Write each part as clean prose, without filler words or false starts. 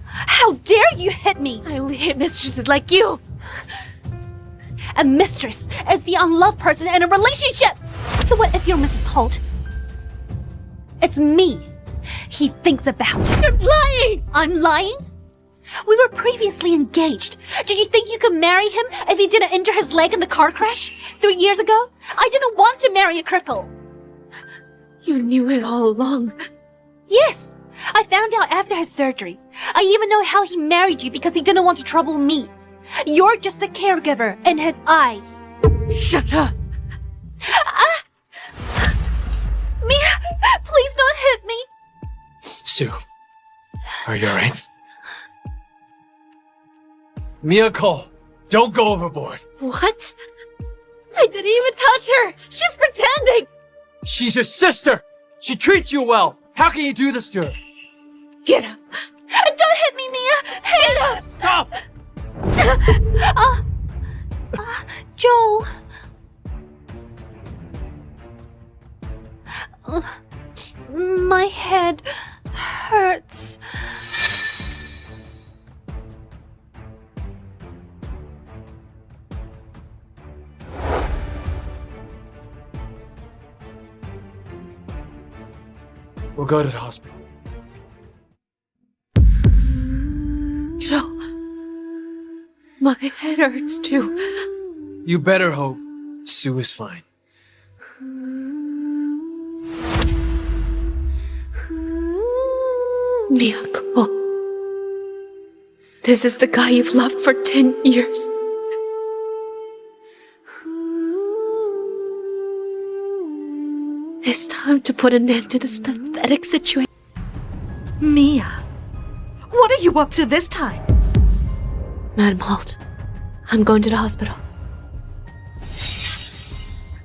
How dare you hit me? I only hit mistresses like you. A mistress is the unloved person in a relationship. So what if you're Mrs. Holt? It's me he thinks about. You're lying! I'm lying? We were previously engaged. Did you think you could marry him if he didn't injure his leg in the car crash 3 years ago? I didn't want to marry a cripple. You knew it all along. Yes, I found out after his surgery. I even know how he married you because he didn't want to trouble me. You're just a caregiver in his eyes. Shut up! Mia, please don't hit me. Sue, are you alright? Mia Cole, don't go overboard. What? I didn't even touch her. She's pretending. She's your sister. She treats you well. How can you do this to her? Get up! Don't hit me, Mia. Get up. Stop! Joe. My head hurts. We'll go to the hospital. Joe, my head hurts too. You better hope Sue is fine. Mia Cole, this is the guy you've loved for 10 years. It's time to put an end to this pathetic situation. Mia, what are you up to this time? Madam Holt, I'm going to the hospital.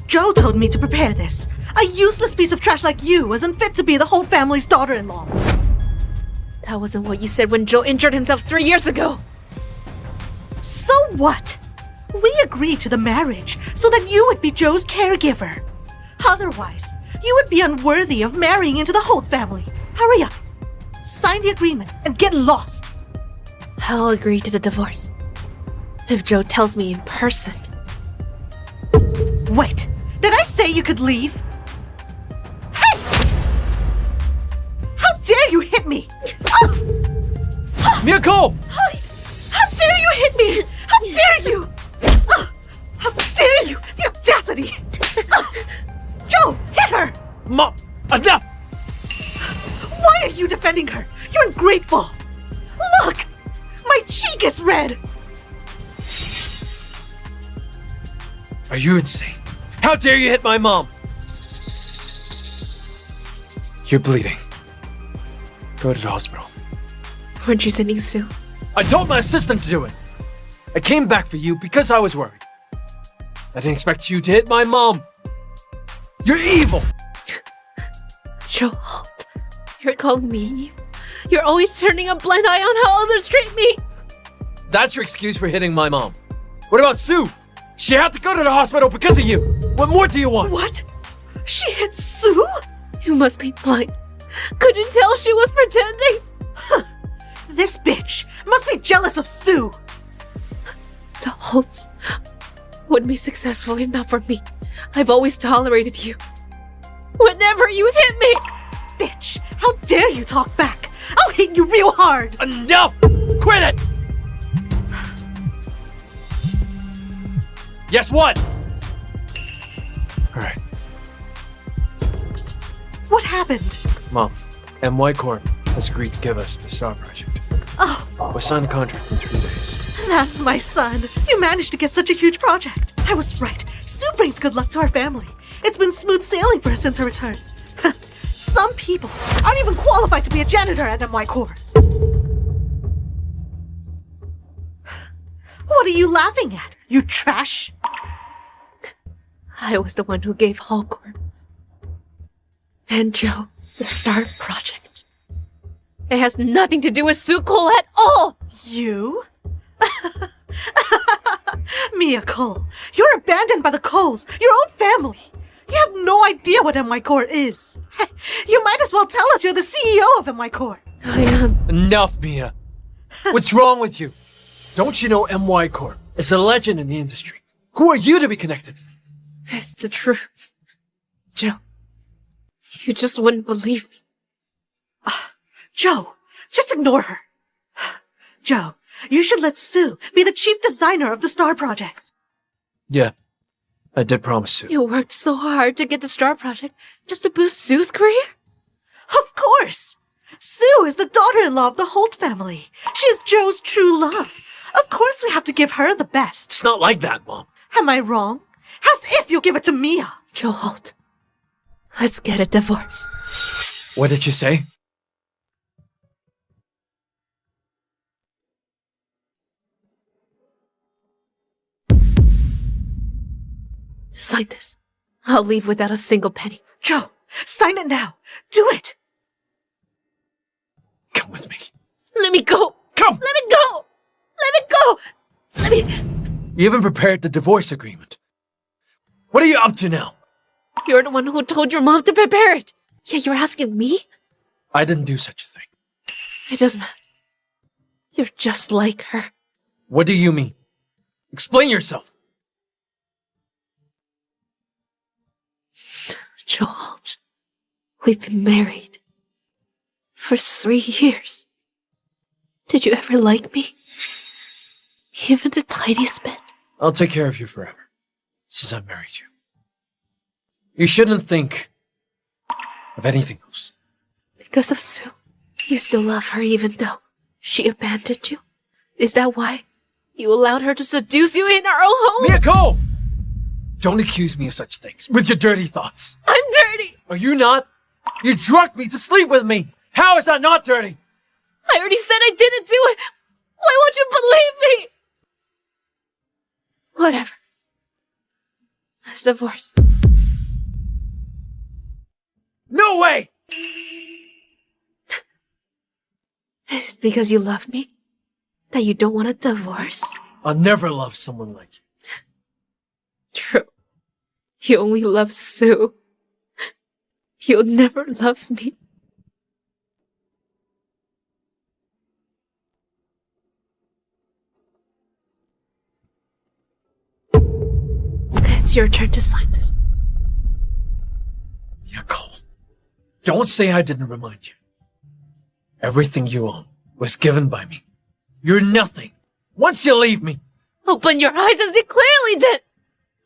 Joe told me to prepare this. A useless piece of trash like you isn't fit to be the whole family's daughter-in-law. That wasn't what you said when Joe injured himself 3 years ago. So what? We agreed to the marriage so that you would be Joe's caregiver. Otherwise, you would be unworthy of marrying into the Holt family. Hurry up. Sign the agreement and get lost. I'll agree to the divorce if Joe tells me in person. Wait, did I say you could leave? Hey! How dare you hit me? Mia Cole! How dare you hit me? How dare you? How dare you? The audacity! Joe, hit her! Mom, enough! Why are you defending her? You're ungrateful! Look! My cheek is red! Are you insane? How dare you hit my mom? You're bleeding. Go to the hospital. Weren't you sending Sue? I told my assistant to do it. I came back for you because I was worried. I didn't expect you to hit my mom. You're evil! Joe Holt, you're calling me evil? You're always turning a blind eye on how others treat me! That's your excuse for hitting my mom. What about Sue? She had to go to the hospital because of you. What more do you want? What? She hit Sue? You must be blind. Couldn't tell she was pretending. This bitch must be jealous of Sue. The Holts would be successful if not for me. I've always tolerated you. Whenever you hit me! Bitch, how dare you talk back? I'll hit you real hard. Enough! Quit it! Yes, what? Alright. What happened? Mom, MY Corp has agreed to give us the Star Project. Oh, We'll sign the contract in 3 days. that's my son. You managed to get such a huge project. I was right. Sue brings good luck to our family. It's been smooth sailing for her since her return. Some people aren't even qualified to be a janitor at MY Corp. What are you laughing at, you trash? I was the one who gave Hallcorp and Joe the Star Project. It has nothing to do with Sue Cole at all! You? Mia Cole, you're abandoned by the Coles, your own family. You have no idea what MY Corp is. You might as well tell us you're the CEO of MY Corp. I am. Enough, Mia. What's wrong with you? Don't you know MY Corp is a legend in the industry? Who are you to be connected to them? It's the truth. Joe, you just wouldn't believe me. Joe, just ignore her. Joe, you should let Sue be the chief designer of the Star Project. Yeah, I did promise Sue. You worked so hard to get the Star Project just to boost Sue's career? Of course! Sue is the daughter-in-law of the Holt family. She is Joe's true love. Of course we have to give her the best. It's not like that, Mom. Am I wrong? As if you'll give it to Mia. Joe Holt, let's get a divorce. What did you say? Sign this. I'll leave without a single penny. Joe, sign it now. Do it. Come with me. Let me go. Come! Let me go. Let me go. Let me... You even prepared the divorce agreement. What are you up to now? You're the one who told your mom to prepare it. Yeah, you're asking me? I didn't do such a thing. It doesn't matter. You're just like her. What do you mean? Explain yourself. Joe Holt, we've been married for 3 years. Did you ever like me? Even the tiniest bit? I'll take care of you forever, since I married you. You shouldn't think of anything else. Because of Sue, you still love her even though she abandoned you? Is that why you allowed her to seduce you in our own home? Miyako! Don't accuse me of such things with your dirty thoughts. I'm dirty! Are you not? You drugged me to sleep with me. How is that not dirty? I already said I didn't do it! Why won't you believe me? Whatever. Let's divorce. No way! Is it because you love me that you don't want a divorce? I'll never love someone like you. True. You only love Sue. You'll never love me. It's your turn to sign this. Miyako, don't say I didn't remind you. Everything you own was given by me. You're nothing once you leave me. Open your eyes as you clearly did.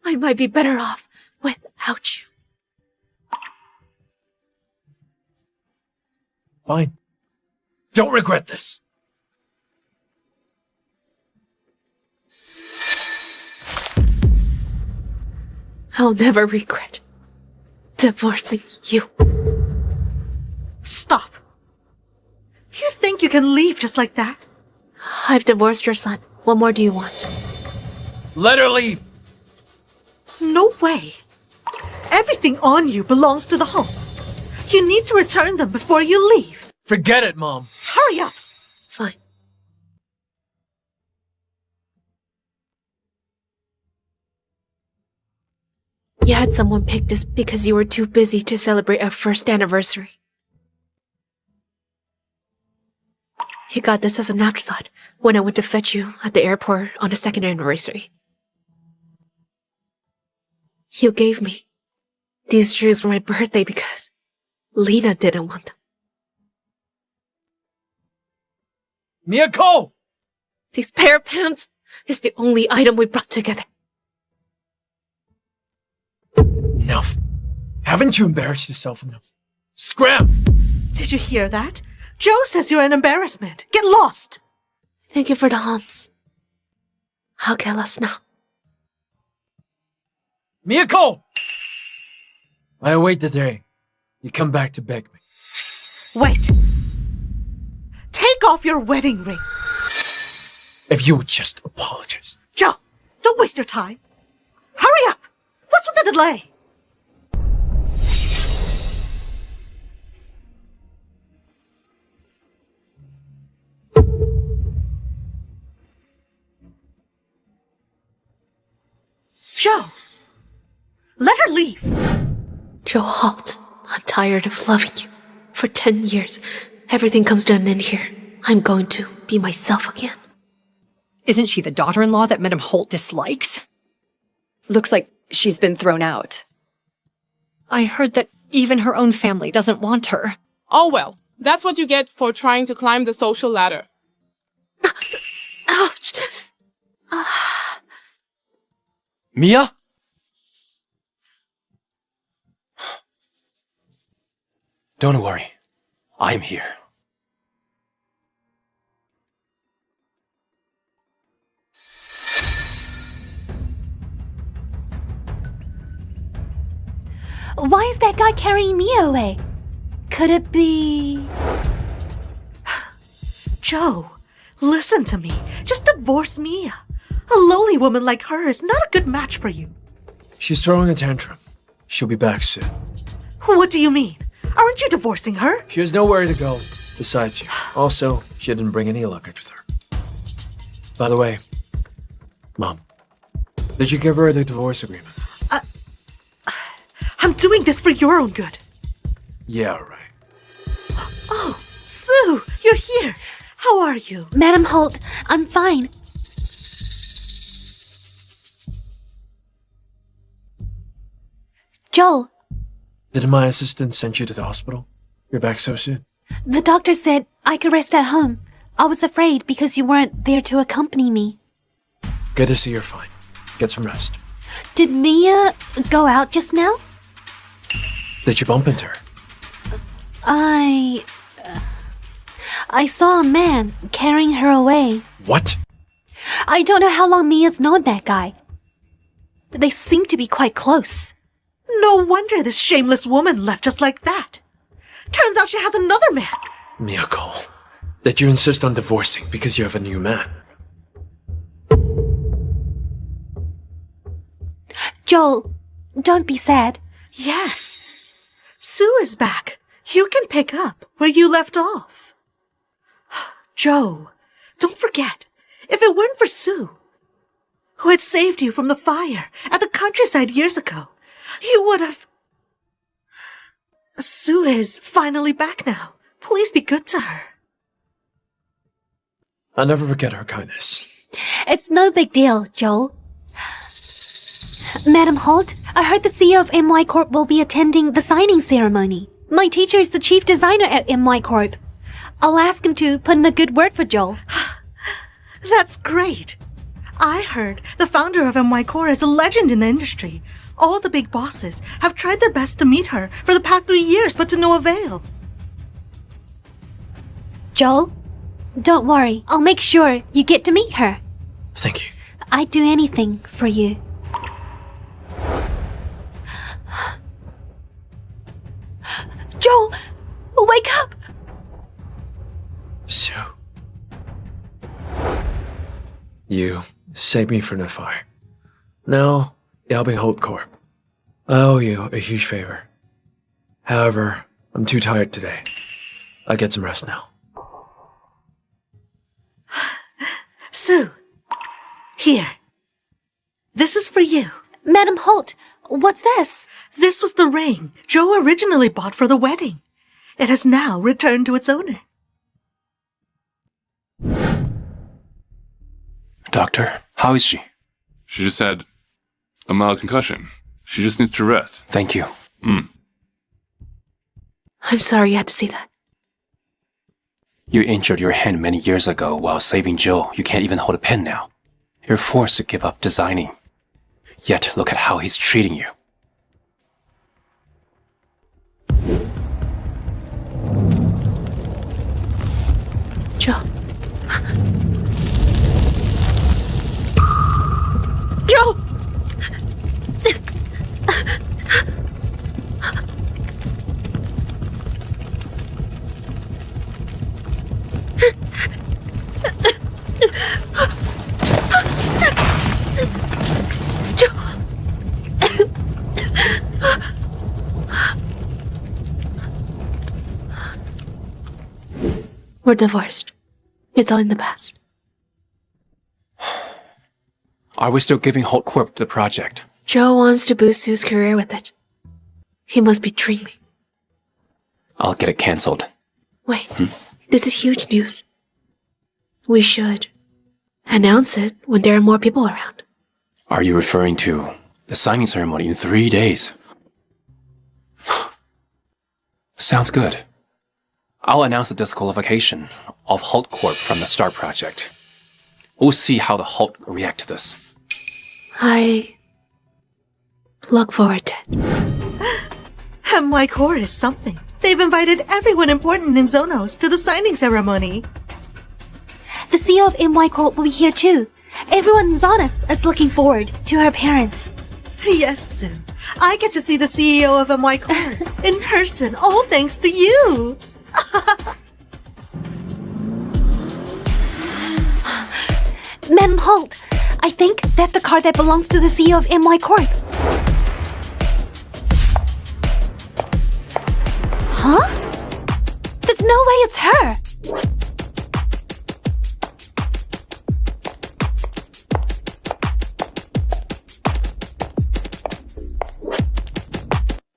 I might be better off without you. Fine. Don't regret this. I'll never regret divorcing you. Stop. You think you can leave just like that? I've divorced your son. What more do you want? Let her leave. No way. Everything on you belongs to the Holts. You need to return them before you leave. Forget it, Mom. Hurry up. Fine. You had someone pick this because you were too busy to celebrate our first anniversary. You got this as an afterthought when I went to fetch you at the airport on the second anniversary. You gave me these shoes for my birthday because Lena didn't want them. Miyako! These pair of pants is the only item we brought together. Enough. Haven't you embarrassed yourself enough? Scram! Did you hear that? Joe says you're an embarrassment. Get lost. Thank you for the humps. I'll get lost now. Miyako! I await the day you come back to beg me. Wait. Take off your wedding ring. If you would just apologize. Joe, don't waste your time. Hurry up. What's with the delay? Joe, let her leave. Joe Holt, I'm tired of loving you. For 10 years, everything comes to an end here. I'm going to be myself again. Isn't she the daughter-in-law that Madame Holt dislikes? Looks like she's been thrown out. I heard that even her own family doesn't want her. Oh well, that's what you get for trying to climb the social ladder. Ouch! Mia? Don't worry. I'm here. Why is that guy carrying Mia away? Could it be... Joe, listen to me. Just divorce Mia. A lowly woman like her is not a good match for you. She's throwing a tantrum. She'll be back soon. What do you mean? Aren't you divorcing her? She has nowhere to go besides you. Also, she didn't bring any luggage with her. By the way, Mom, did you give her the divorce agreement? I'm doing this for your own good. Yeah, right. Oh, Sue, you're here. How are you? Madam Holt, I'm fine. Joel, Did my assistant send you to the hospital? You're back so soon. the doctor said I could rest at home. I was afraid because you weren't there to accompany me. Good to see you're fine. Get some rest. Did Mia go out just now? Did you bump into her? I saw a man carrying her away. What? I don't know how long Mia's known that guy, but they seem to be quite close. No wonder this shameless woman left just like that. Turns out she has another man. Mia Cole, did you insist on divorcing because you have a new man? Joel, don't be sad. Yes. Sue is back. You can pick up where you left off. Joe, don't forget, if it weren't for Sue, who had saved you from the fire at the countryside years ago, you would have... Sue is finally back now. Please be good to her. I'll never forget her kindness. It's no big deal, Joel. Madam Holt, I heard the CEO of MY Corp will be attending the signing ceremony. My teacher is the chief designer at MY Corp. I'll ask him to put in a good word for Joel. That's great. I heard the founder of MY Corp is a legend in the industry. All the big bosses have tried their best to meet her for the past 3 years, but to no avail. Joel, don't worry. I'll make sure you get to meet her. Thank you. I'd do anything for you. Joel, wake up! Sue. You saved me from the fire. Now, helping Holt Corp. I owe you a huge favor. However, I'm too tired today. I'll get some rest now. Sue, here. This is for you. Madam Holt, what's this? This was the ring Joe originally bought for the wedding. It has now returned to its owner. Doctor, how is she? She just had a mild concussion. She just needs to rest. Thank you. I'm sorry you had to see that. You injured your hand many years ago while saving Joe. You can't even hold a pen now. You're forced to give up designing. Yet look at how he's treating you. Joe. Joe! We're divorced. It's all in the past. Are we still giving Holt Corp the project? Joe wants to boost Sue's career with it. He must be dreaming. I'll get it cancelled. Wait, this is huge news. We should announce it when there are more people around. Are you referring to the signing ceremony in 3 days? Sounds good. I'll announce the disqualification of Holt Corp from the STAR project. We'll see how the Holt react to this. I look forward to it. MY Corp is something. They've invited everyone important in Zonos to the signing ceremony. The CEO of MY Corp will be here too. Everyone in Zonos is looking forward to her appearance. Yes, Sue. I get to see the CEO of MY Corp in person, all thanks to you. Madam Holt, I think that's the car that belongs to the CEO of MY Corp. Huh? There's no way it's her.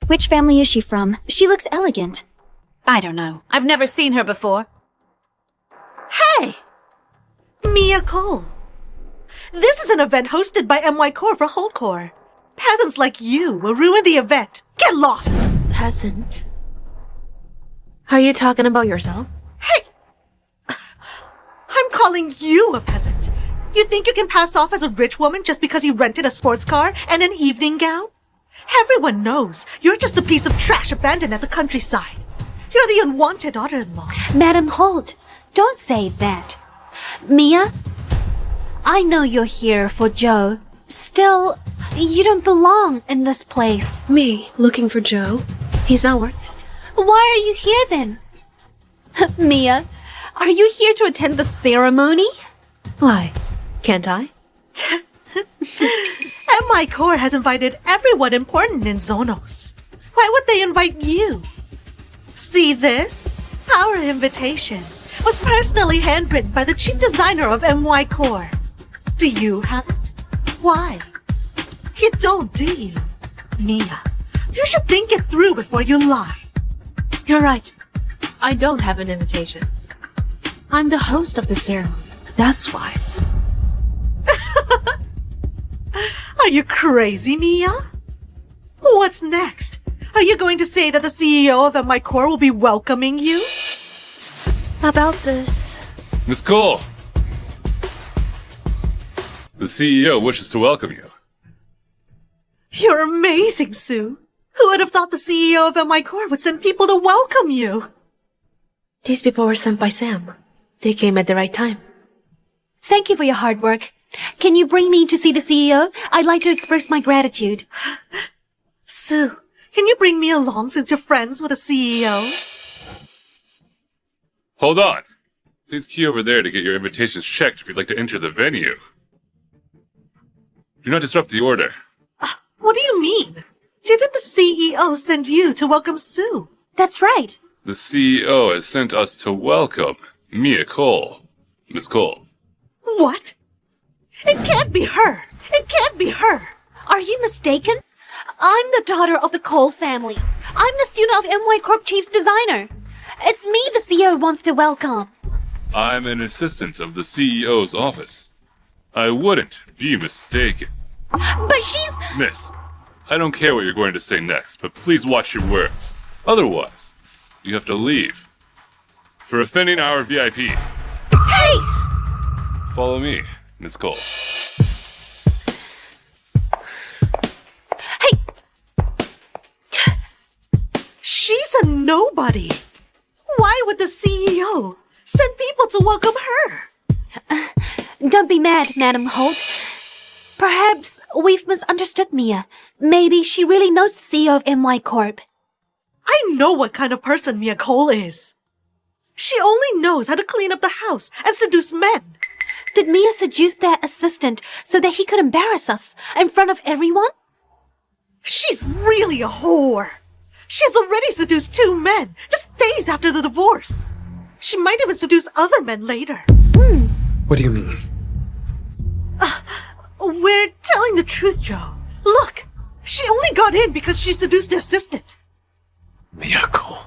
Which family is she from? She looks elegant. I don't know. I've never seen her before. Hey! Mia Cole. This is an event hosted by MY Corp for Holt Corp. Peasants like you will ruin the event. Get lost! Peasant? Are you talking about yourself? Hey! I'm calling you a peasant. You think you can pass off as a rich woman just because you rented a sports car and an evening gown? Everyone knows you're just a piece of trash abandoned at the countryside. You're the unwanted daughter-in-law. Madam Holt, don't say that. Mia, I know you're here for Joe. Still, you don't belong in this place. Me looking for Joe? He's not worth it. Why are you here then? Mia, are you here to attend the ceremony? Why? Can't I? MY Corp has invited everyone important in Zonos. Why would they invite you? See this? Our invitation was personally handwritten by the chief designer of MY Corp. Do you have it? Why? You don't, do you? Mia, you should think it through before you lie. You're right. I don't have an invitation. I'm the host of the ceremony. That's why. Are you crazy, Mia? What's next? Are you going to say that the CEO of MY Corp will be welcoming you? About this. Miss Cole! The CEO wishes to welcome you. You're amazing, Sue. Who would have thought the CEO of MY Corp would send people to welcome you? These people were sent by Sam. They came at the right time. Thank you for your hard work. Can you bring me to see the CEO? I'd like to express my gratitude. Sue, can you bring me along since you're friends with the CEO? Hold on. Please key over there to get your invitations checked if you'd like to enter the venue. Do not disrupt the order. What do you mean? Didn't the CEO send you to welcome Sue? That's right. The CEO has sent us to welcome Mia Cole. Miss Cole. What? It can't be her! It can't be her! Are you mistaken? I'm the daughter of the Cole family. I'm the student of MY Corp Chief's designer. It's me the CEO wants to welcome. I'm an assistant of the CEO's office. I wouldn't be mistaken. But she's... Miss, I don't care what you're going to say next, but please watch your words. Otherwise, you have to leave. For offending our VIP. Hey! Follow me, Miss Cole. Hey! She's a nobody. Why would the CEO send people to welcome her? Don't be mad, Madam Holt. Perhaps we've misunderstood Mia. Maybe she really knows the CEO of MY Corp. I know what kind of person Mia Cole is. She only knows how to clean up the house and seduce men. Did Mia seduce that assistant so that he could embarrass us in front of everyone? She's really a whore. She's already seduced 2 men just days after the divorce. She might even seduce other men later. What do you mean? We're telling the truth, Joe. Look, she only got in because she seduced the assistant. Miyako,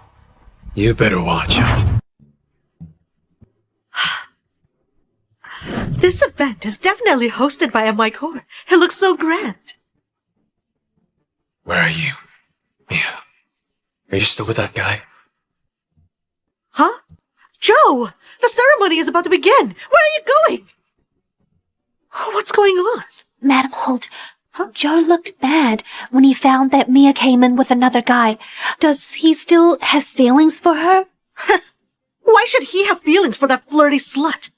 you better watch out. This event is definitely hosted by MY Corp. It looks so grand. Where are you, Mia? Are you still with that guy? Huh? Joe! The ceremony is about to begin! Where are you going? What's going on? Madam Holt, Joe looked bad when he found that Mia came in with another guy. Does he still have feelings for her? Why should he have feelings for that flirty slut?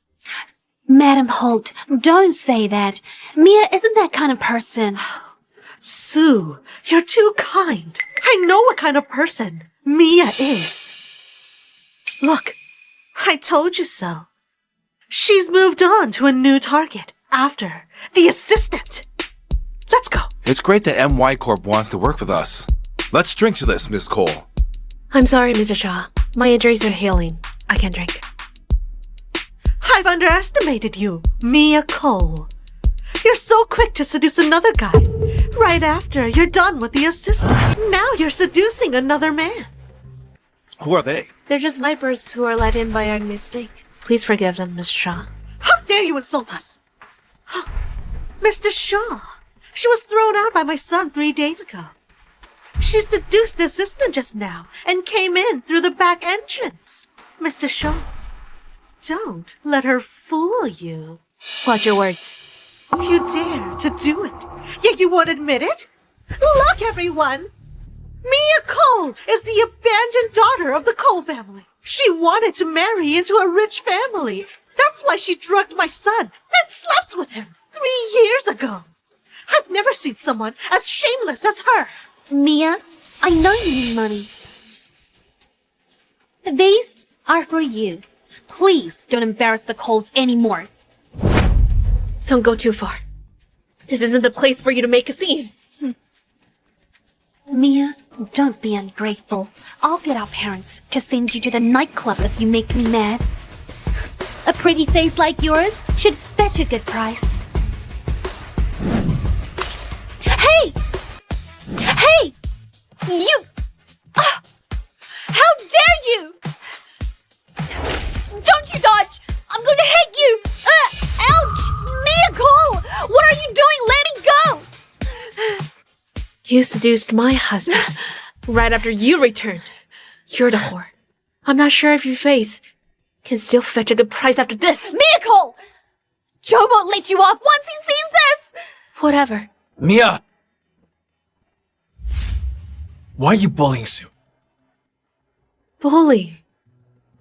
Madam Holt, don't say that. Mia isn't that kind of person. Sue, you're too kind. I know what kind of person Mia is. Look, I told you so. She's moved on to a new target after the assistant. Let's go. It's great that MY Corp wants to work with us. Let's drink to this, Miss Cole. I'm sorry, Mr. Shaw. My injuries are healing. I can't drink. I've underestimated you, Mia Cole. You're so quick to seduce another guy. Right after you're done with the assistant. Now you're seducing another man. Who are they? They're just vipers who are let in by our mistake. Please forgive them, Mr. Shaw. How dare you insult us? Mr. Shaw, she was thrown out by my son 3 days ago. She seduced the assistant just now and came in through the back entrance. Mr. Shaw, don't let her fool you. Watch your words. You dare to do it, yet you won't admit it? Look, everyone! Mia Cole is the abandoned daughter of the Cole family. She wanted to marry into a rich family. That's why she drugged my son and slept with him 3 years ago. I've never seen someone as shameless as her. Mia, I know you need money. These are for you. Please don't embarrass the Coles anymore. Don't go too far. This isn't the place for you to make a scene. Mia, don't be ungrateful. I'll get our parents to send you to the nightclub if you make me mad. A pretty face like yours should fetch a good price. Hey! Hey! You! How dare you! Don't you dodge! I'm going to hit you! Ouch! Mia Cole! What are you doing? Let me go! You seduced my husband right after you returned. You're the whore. I'm not sure if your face can still fetch a good price after this. Mia Cole! Joe won't let you off once he sees this! Whatever. Mia! Why are you bullying Sue? Bully.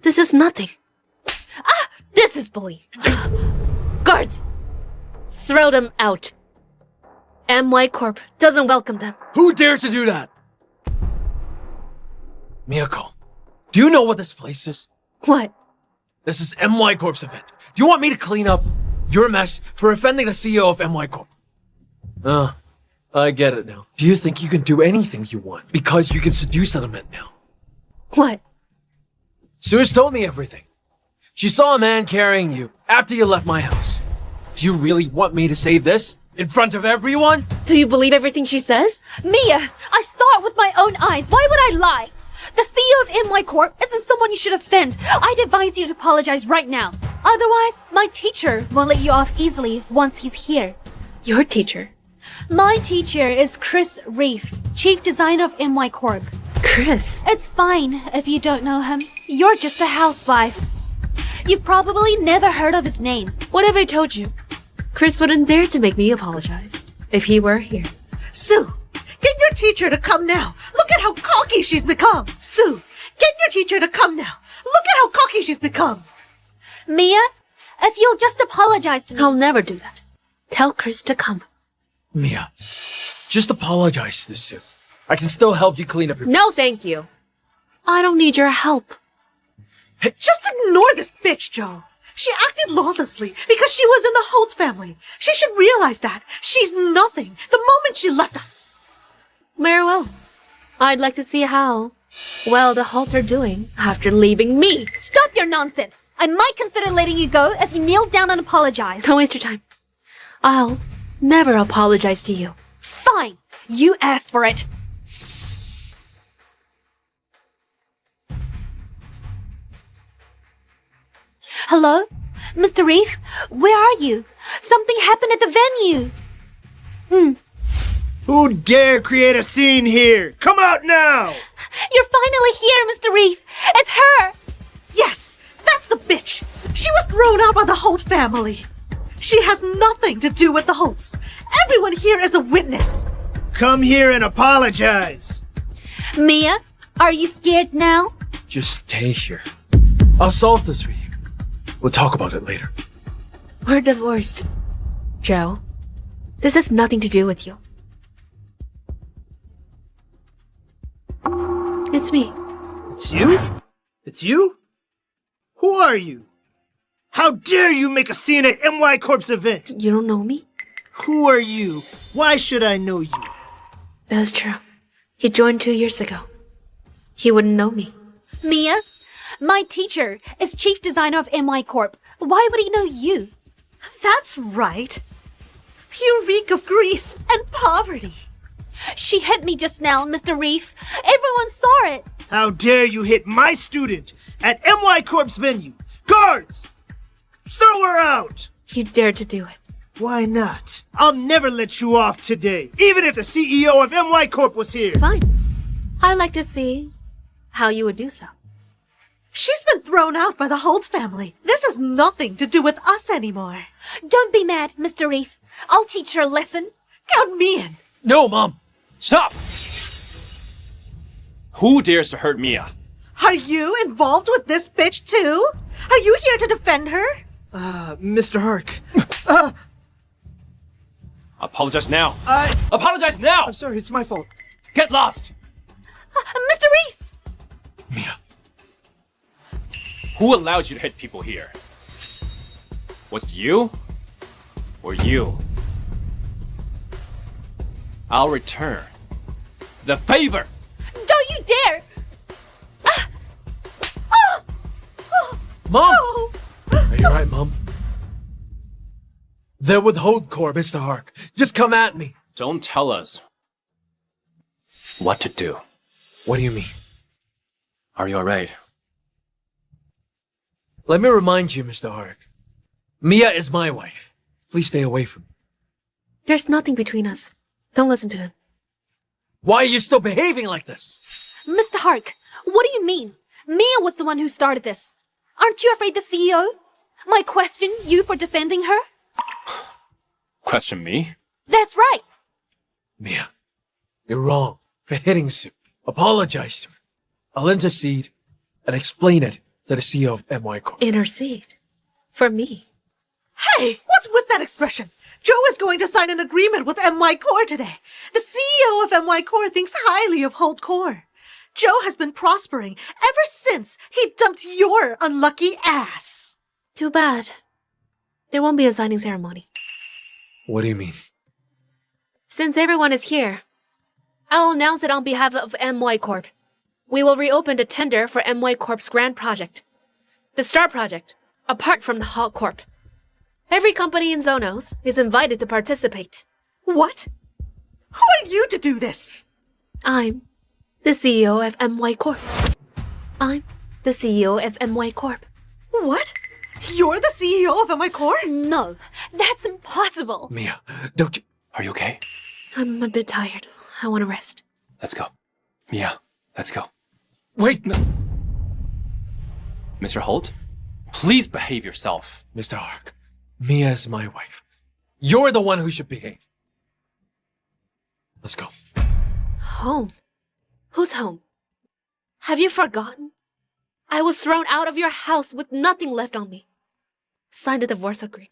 This is nothing. This is bully. Guards! Throw them out. MY Corp doesn't welcome them. Who dares to do that? Miyako, do you know what this place is? What? This is MY Corp's event. Do you want me to clean up your mess for offending the CEO of MY Corp? I get it now. Do you think you can do anything you want because you can seduce other men now? What? Sue's told me everything. She saw a man carrying you after you left my house. Do you really want me to say this in front of everyone? Do you believe everything she says? Mia, I saw it with my own eyes. Why would I lie? The CEO of MY Corp isn't someone you should offend. I'd advise you to apologize right now. Otherwise, my teacher won't let you off easily once he's here. Your teacher? My teacher is Chris Reef, chief designer of MY Corp. Chris? It's fine if you don't know him. You're just a housewife. You've probably never heard of his name. What have I told you? Chris wouldn't dare to make me apologize if he were here. Sue, get your teacher to come now. Look at how cocky she's become. Sue, get your teacher to come now. Look at how cocky she's become. Mia, if you'll just apologize to me. I'll never do that. Tell Chris to come. Mia, just apologize to Sue. I can still help you clean up your No, mess. thank you. I don't need your help. Hey, just ignore this bitch, Joe. She acted lawlessly because she was in the Holt family. She should realize that. She's nothing the moment she left us. Very well. I'd like to see how well the Holt are doing after leaving me. Stop your nonsense. I might consider letting you go if you kneel down and apologize. Don't waste your time. I'll never apologize to you. Fine. You asked for it. Hello? Mr. Reef? Where are you? Something happened at the venue. Who dare create a scene here? Come out now! You're finally here, Mr. Reef! It's her! Yes, that's the bitch! She was thrown out by the Holt family. She has nothing to do with the Holts. Everyone here is a witness. Come here and apologize. Mia, are you scared now? Just stay here. I'll solve this for you. We'll talk about it later. We're divorced. Joe, this has nothing to do with you. It's me. It's you? It's you? Who are you? How dare you make a scene at MY Corp's event? You don't know me? Who are you? Why should I know you? That's true. He joined 2 years ago. He wouldn't know me. Mia, my teacher is chief designer of MY Corp. Why would he know you? That's right. You reek of grease and poverty. She hit me just now, Mr. Reef. Everyone saw it. How dare you hit my student at MY Corp's venue? Guards! Throw her out! You dared to do it. Why not? I'll never let you off today, even if the CEO of MY Corp was here. Fine. I'd like to see how you would do so. She's been thrown out by the Holt family. This has nothing to do with us anymore. Don't be mad, Mr. Reef. I'll teach her a lesson. Count me in. No, Mom! Stop! Who dares to hurt Mia? Are you involved with this bitch too? Are you here to defend her? Mr. Hark. Apologize now. Apologize now! I'm sorry, it's my fault. Get lost! Mr. Reef! Mia. Who allowed you to hit people here? Was it you? Or you? I'll return the favor! Don't you dare! Mom! Oh. Are you alright, Mom? They're with Holt Corp, Mr. Hark. Just come at me. Don't tell us what to do. What do you mean? Are you alright? Let me remind you, Mr. Hark. Mia is my wife. Please stay away from me. There's nothing between us. Don't listen to him. Why are you still behaving like this? Mr. Hark, what do you mean? Mia was the one who started this. Aren't you afraid the CEO might question you for defending her? Question me? That's right. Mia, you're wrong for hitting Sue. Apologize to her. I'll intercede and explain it to the CEO of MY Corp. Intercede. For me. Hey, what's with that expression? Joe is going to sign an agreement with MY Corp today. The CEO of MY Corp thinks highly of Holt Corp. Joe has been prospering ever since he dumped your unlucky ass. Too bad. There won't be a signing ceremony. What do you mean? Since everyone is here, I'll announce it on behalf of MY Corp. We will reopen the tender for MY Corp's grand project. The Star Project, apart from the Holt Corp. Every company in Zonos is invited to participate. What? Who are you to do this? I'm the CEO of MY Corp. I'm the CEO of MY Corp. What? You're the CEO of MY Corp? No, that's impossible. Mia, don't you... Are you okay? I'm a bit tired. I want to rest. Let's go. Mia, let's go. Wait! No. Mr. Holt, please behave yourself. Mr. Hark, Mia is my wife. You're the one who should behave. Let's go. Home? Who's home? Have you forgotten? I was thrown out of your house with nothing left on me. Signed a divorce agreement.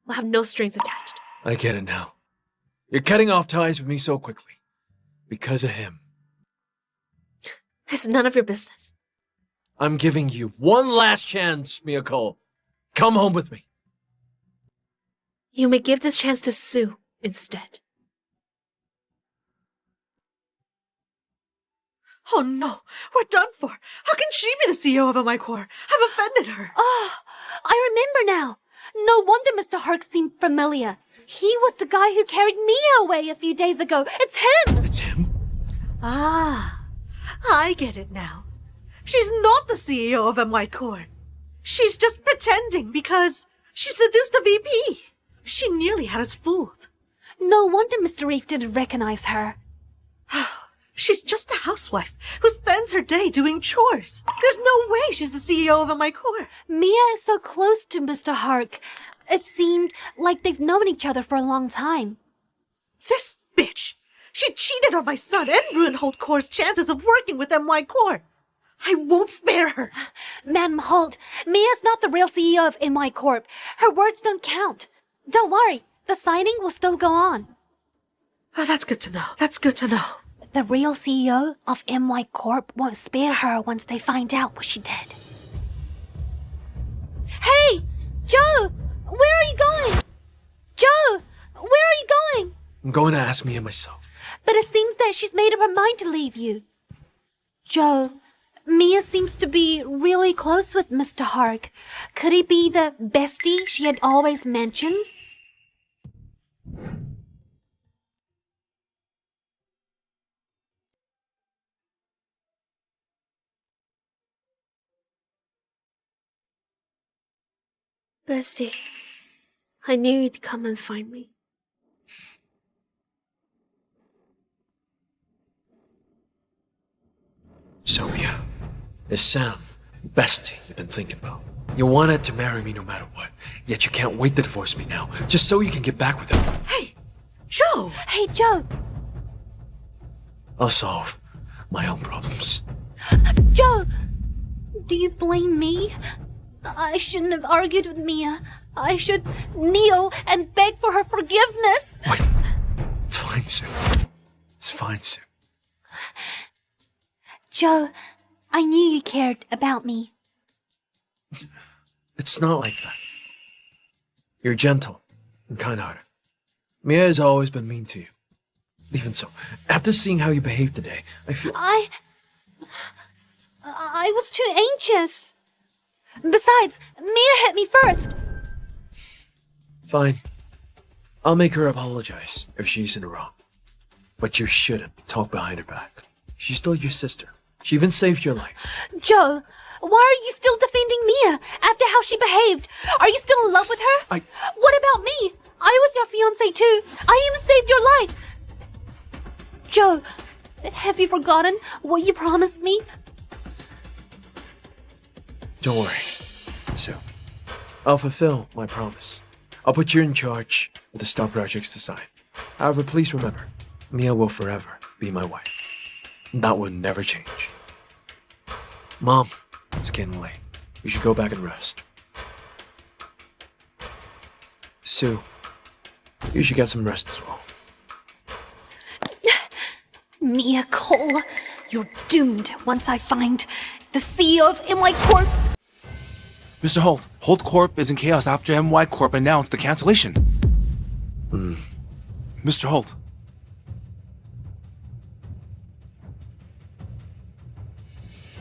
We'll have no strings attached. I get it now. You're cutting off ties with me so quickly. Because of him. It's none of your business. I'm giving you one last chance, Mia Cole. Come home with me. You may give this chance to Sue instead. Oh no, we're done for. How can she be the CEO of MY Corp? I've offended her. Oh, I remember now. No wonder Mr. Hark seemed familiar. He was the guy who carried Mia away a few days ago. It's him! It's him? Ah, I get it now. She's not the CEO of MY Corp. She's just pretending because she seduced the VP. She nearly had us fooled. No wonder Mr. Reef didn't recognize her. She's just a housewife who spends her day doing chores. There's no way she's the CEO of MY Corp. Mia is so close to Mr. Hark. It seemed like they've known each other for a long time. This bitch! She cheated on my son and ruined Holt Corp's chances of working with MY Corp. I won't spare her. Madam Holt, Mia's not the real CEO of MY Corp. Her words don't count. Don't worry, the signing will still go on. Oh, that's good to know. That's good to know. The real CEO of MY Corp won't spare her once they find out what she did. Hey! Joe! Where are you going? Joe! Where are you going? I'm going to ask Mia myself. But it seems that she's made up her mind to leave you. Joe, Mia seems to be really close with Mr. Hark. Could he be the bestie she had always mentioned? Bestie, I knew you'd come and find me. So, Mia, is Sam the bestie you've been thinking about? You wanted to marry me no matter what, yet you can't wait to divorce me now, just so you can get back with him. Hey, Joe! Hey, Joe! I'll solve my own problems. Joe! Do you blame me? I shouldn't have argued with Mia. I should kneel and beg for her forgiveness. Wait. It's fine, Sue. It's fine, Sue. Joe, I knew you cared about me. It's not like that. You're gentle and kind-hearted. Mia has always been mean to you. Even so, after seeing how you behaved today, I feel... I was too anxious. Besides, Mia hit me first. Fine. I'll make her apologize if she's in the wrong. But you shouldn't talk behind her back. She's still your sister. She even saved your life. Joe, why are you still defending Mia after how she behaved? Are you still in love with her? What about me? I was your fiancé too. I even saved your life. Joe, have you forgotten what you promised me? Don't worry, Sue. I'll fulfill my promise. I'll put you in charge of the star projects design. However, please remember, Mia will forever be my wife. That will never change. Mom, it's getting late. You should go back and rest. Sue, you should get some rest as well. Mia Cole, you're doomed once I find the CEO of MY Corp. Mr. Holt, Holt Corp is in chaos after MY Corp announced the cancellation. Mr. Holt.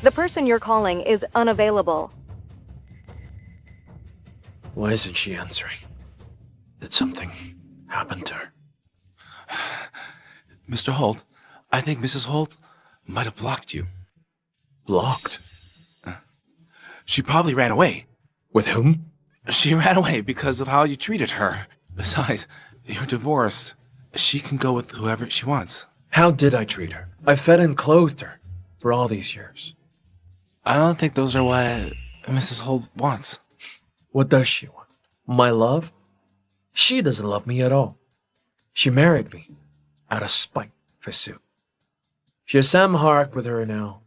The person you're calling is unavailable. Why isn't she answering? Did something happen to her? Mr. Holt, I think Mrs. Holt might have blocked you. Blocked? She probably ran away. With whom? She ran away because of how you treated her. Besides, you're divorced. She can go with whoever she wants. How did I treat her? I fed and clothed her for all these years. I don't think those are what Mrs. Holt wants. What does she want? My love? She doesn't love me at all. She married me out of spite for Sue. She has Sam Hark with her now.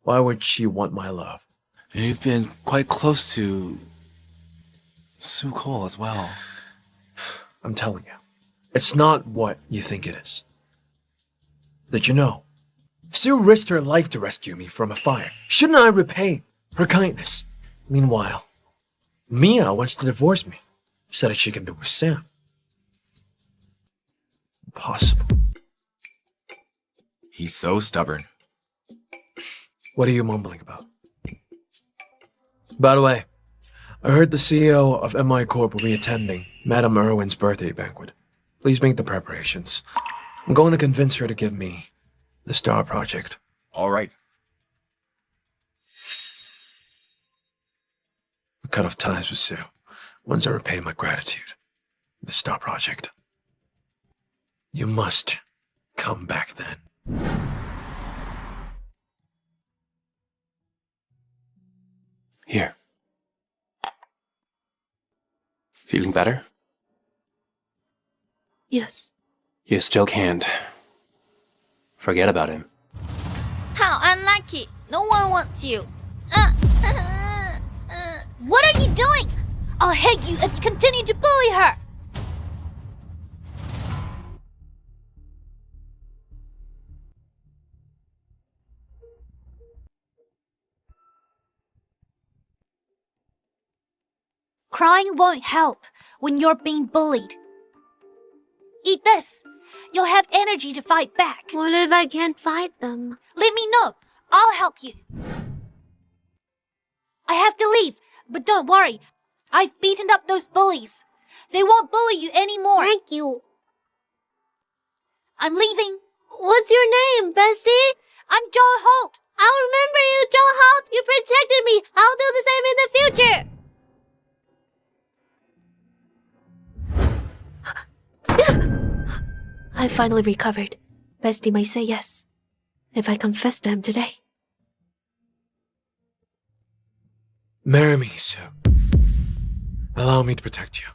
Why would she want my love? You've been quite close to Sue Cole as well. I'm telling you, it's not what you think it is. Did you know? Sue risked her life to rescue me from a fire. Shouldn't I repay her kindness? Meanwhile, Mia wants to divorce me so that she can be with Sam. Impossible. He's so stubborn. What are you mumbling about? By the way, I heard the CEO of MY Corp will be attending Madame Irwin's birthday banquet. Please make the preparations. I'm going to convince her to give me the star project. All right. cut off ties with Sue once I repay my gratitude. The Star Project. You must come back then. Here. Feeling better? Yes. You still can't forget about him. How unlucky! No one wants you. What are you doing? I'll hit you if you continue to bully her! Crying won't help when you're being bullied. Eat this. You'll have energy to fight back. What if I can't fight them? Let me know. I'll help you. I have to leave, but don't worry. I've beaten up those bullies. They won't bully you anymore. Thank you. I'm leaving. What's your name, bestie? I'm Joe Holt. I'll remember you, Joe Holt. You protected me. I'll do the same in the future. I finally recovered. Bestie might say yes, if I confess to him today. Marry me, Sue. Allow me to protect you.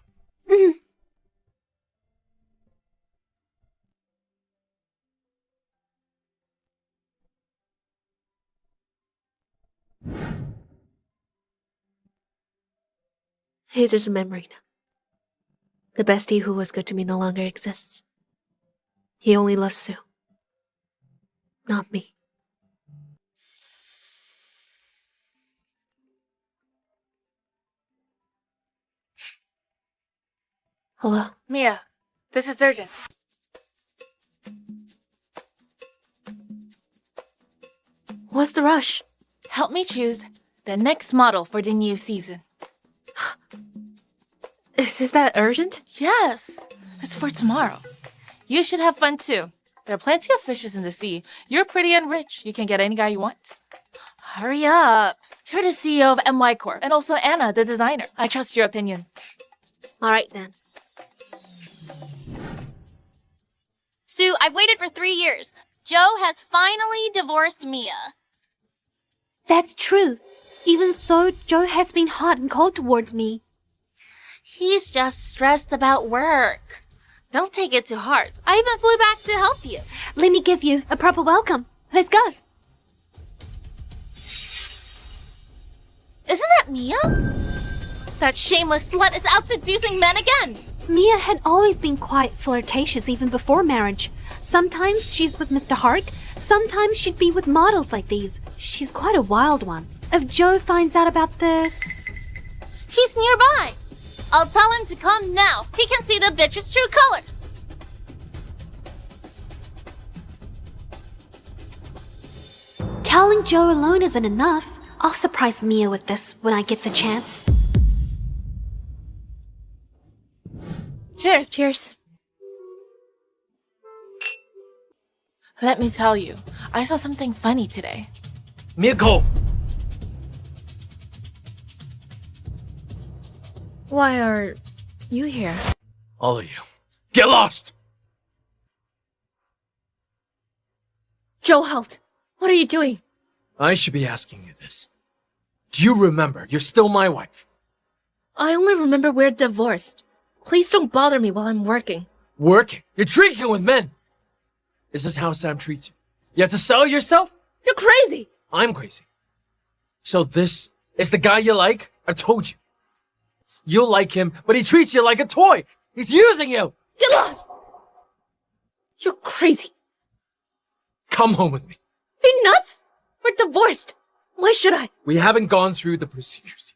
He's just a memory now. The bestie who was good to me no longer exists. He only loves Sue. Not me. Hello? Mia, this is urgent. What's the rush? Help me choose the next model for the new season. Is that urgent? Yes, it's for tomorrow. You should have fun too. There are plenty of fishes in the sea. You're pretty and rich. You can get any guy you want. Hurry up. You're the CEO of MY Corp and also Anna, the designer. I trust your opinion. All right then. Sue, I've waited for 3 years. Joe has finally divorced Mia. That's true. Even so, Joe has been hot and cold towards me. He's just stressed about work. Don't take it to heart. I even flew back to help you. Let me give you a proper welcome. Let's go. Isn't that Mia? That shameless slut is out seducing men again. Mia had always been quite flirtatious even before marriage. Sometimes she's with Mr. Hark, sometimes she'd be with models like these. She's quite a wild one. If Joe finds out about this... He's nearby. I'll tell him to come now. He can see the bitch's true colors. Telling Joe alone isn't enough. I'll surprise Mia with this when I get the chance. Cheers. Cheers. Let me tell you, I saw something funny today. Miko! Why are you here? All of you. Get lost! Joe Holt, what are you doing? I should be asking you this. Do you remember you're still my wife? I only remember we're divorced. Please don't bother me while I'm working. Working? You're drinking with men! Is this how Sam treats you? You have to sell yourself? You're crazy! I'm crazy. So this is the guy you like? I've told you. You'll like him, but he treats you like a toy! He's using you! Get lost! You're crazy. Come home with me. Are you nuts? We're divorced. Why should I? We haven't gone through the procedures.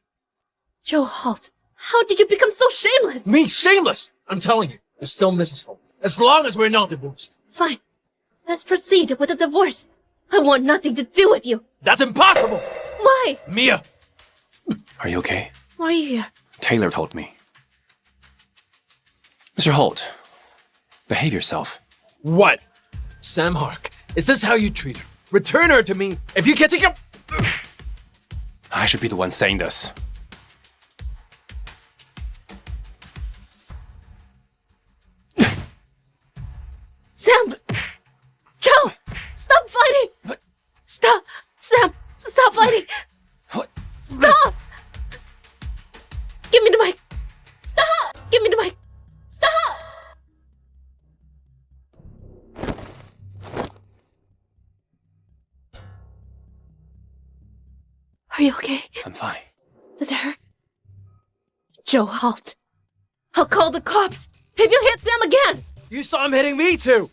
Joe Holt, how did you become so shameless? Me shameless? I'm telling you, you're still Mrs. Holt. As long as we're not divorced. Fine. Let's proceed with the divorce. I want nothing to do with you. That's impossible! Why? Mia! Are you okay? Why are you here? Taylor told me. Mr. Holt, behave yourself. What? Sam Hark, is this how you treat her? Return her to me if you can't take her... I should be the one saying this. Are you okay? I'm fine. Does it hurt? Joe Holt. I'll call the cops if you hit Sam again! You saw him hitting me too!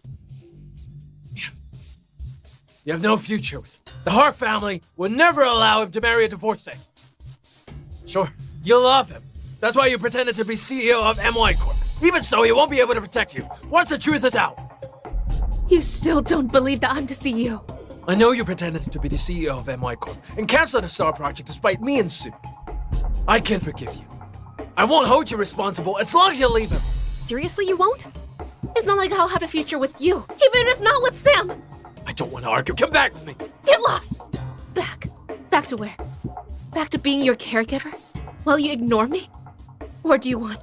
You have no future with him. The Hart family would never allow him to marry a divorcee. Sure, you love him. That's why you pretended to be CEO of MY Corp. Even so, he won't be able to protect you once the truth is out. You still don't believe that I'm the CEO. I know you pretended to be the CEO of MY Corp and canceled the Star Project despite me and Sue. I can forgive you. I won't hold you responsible as long as you leave him. Seriously, you won't? It's not like I'll have a future with you, even if it's not with Sam. I don't want to argue. Come back with me. Get lost! Back. Back to where? Back to being your caregiver? While you ignore me? Or do you want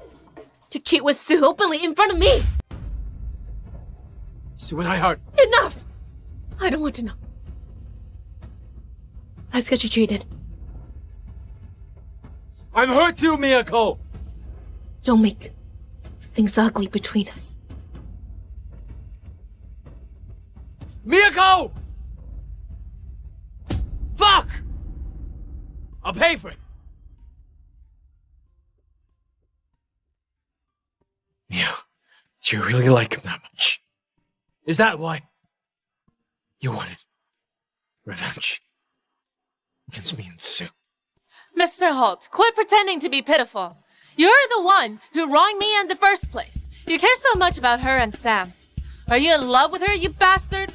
to cheat with Sue openly in front of me? Sue and I are... Enough! I don't want to know. Let's get you treated. I'm hurt too, Miyako! Don't make things ugly between us. Miyako! Fuck! I'll pay for it. Mia, do you really like him that much? Is that why you wanted revenge against me and Sue? Mr. Holt, quit pretending to be pitiful. You're the one who wronged me in the first place. You care so much about her and Sam. Are you in love with her, you bastard?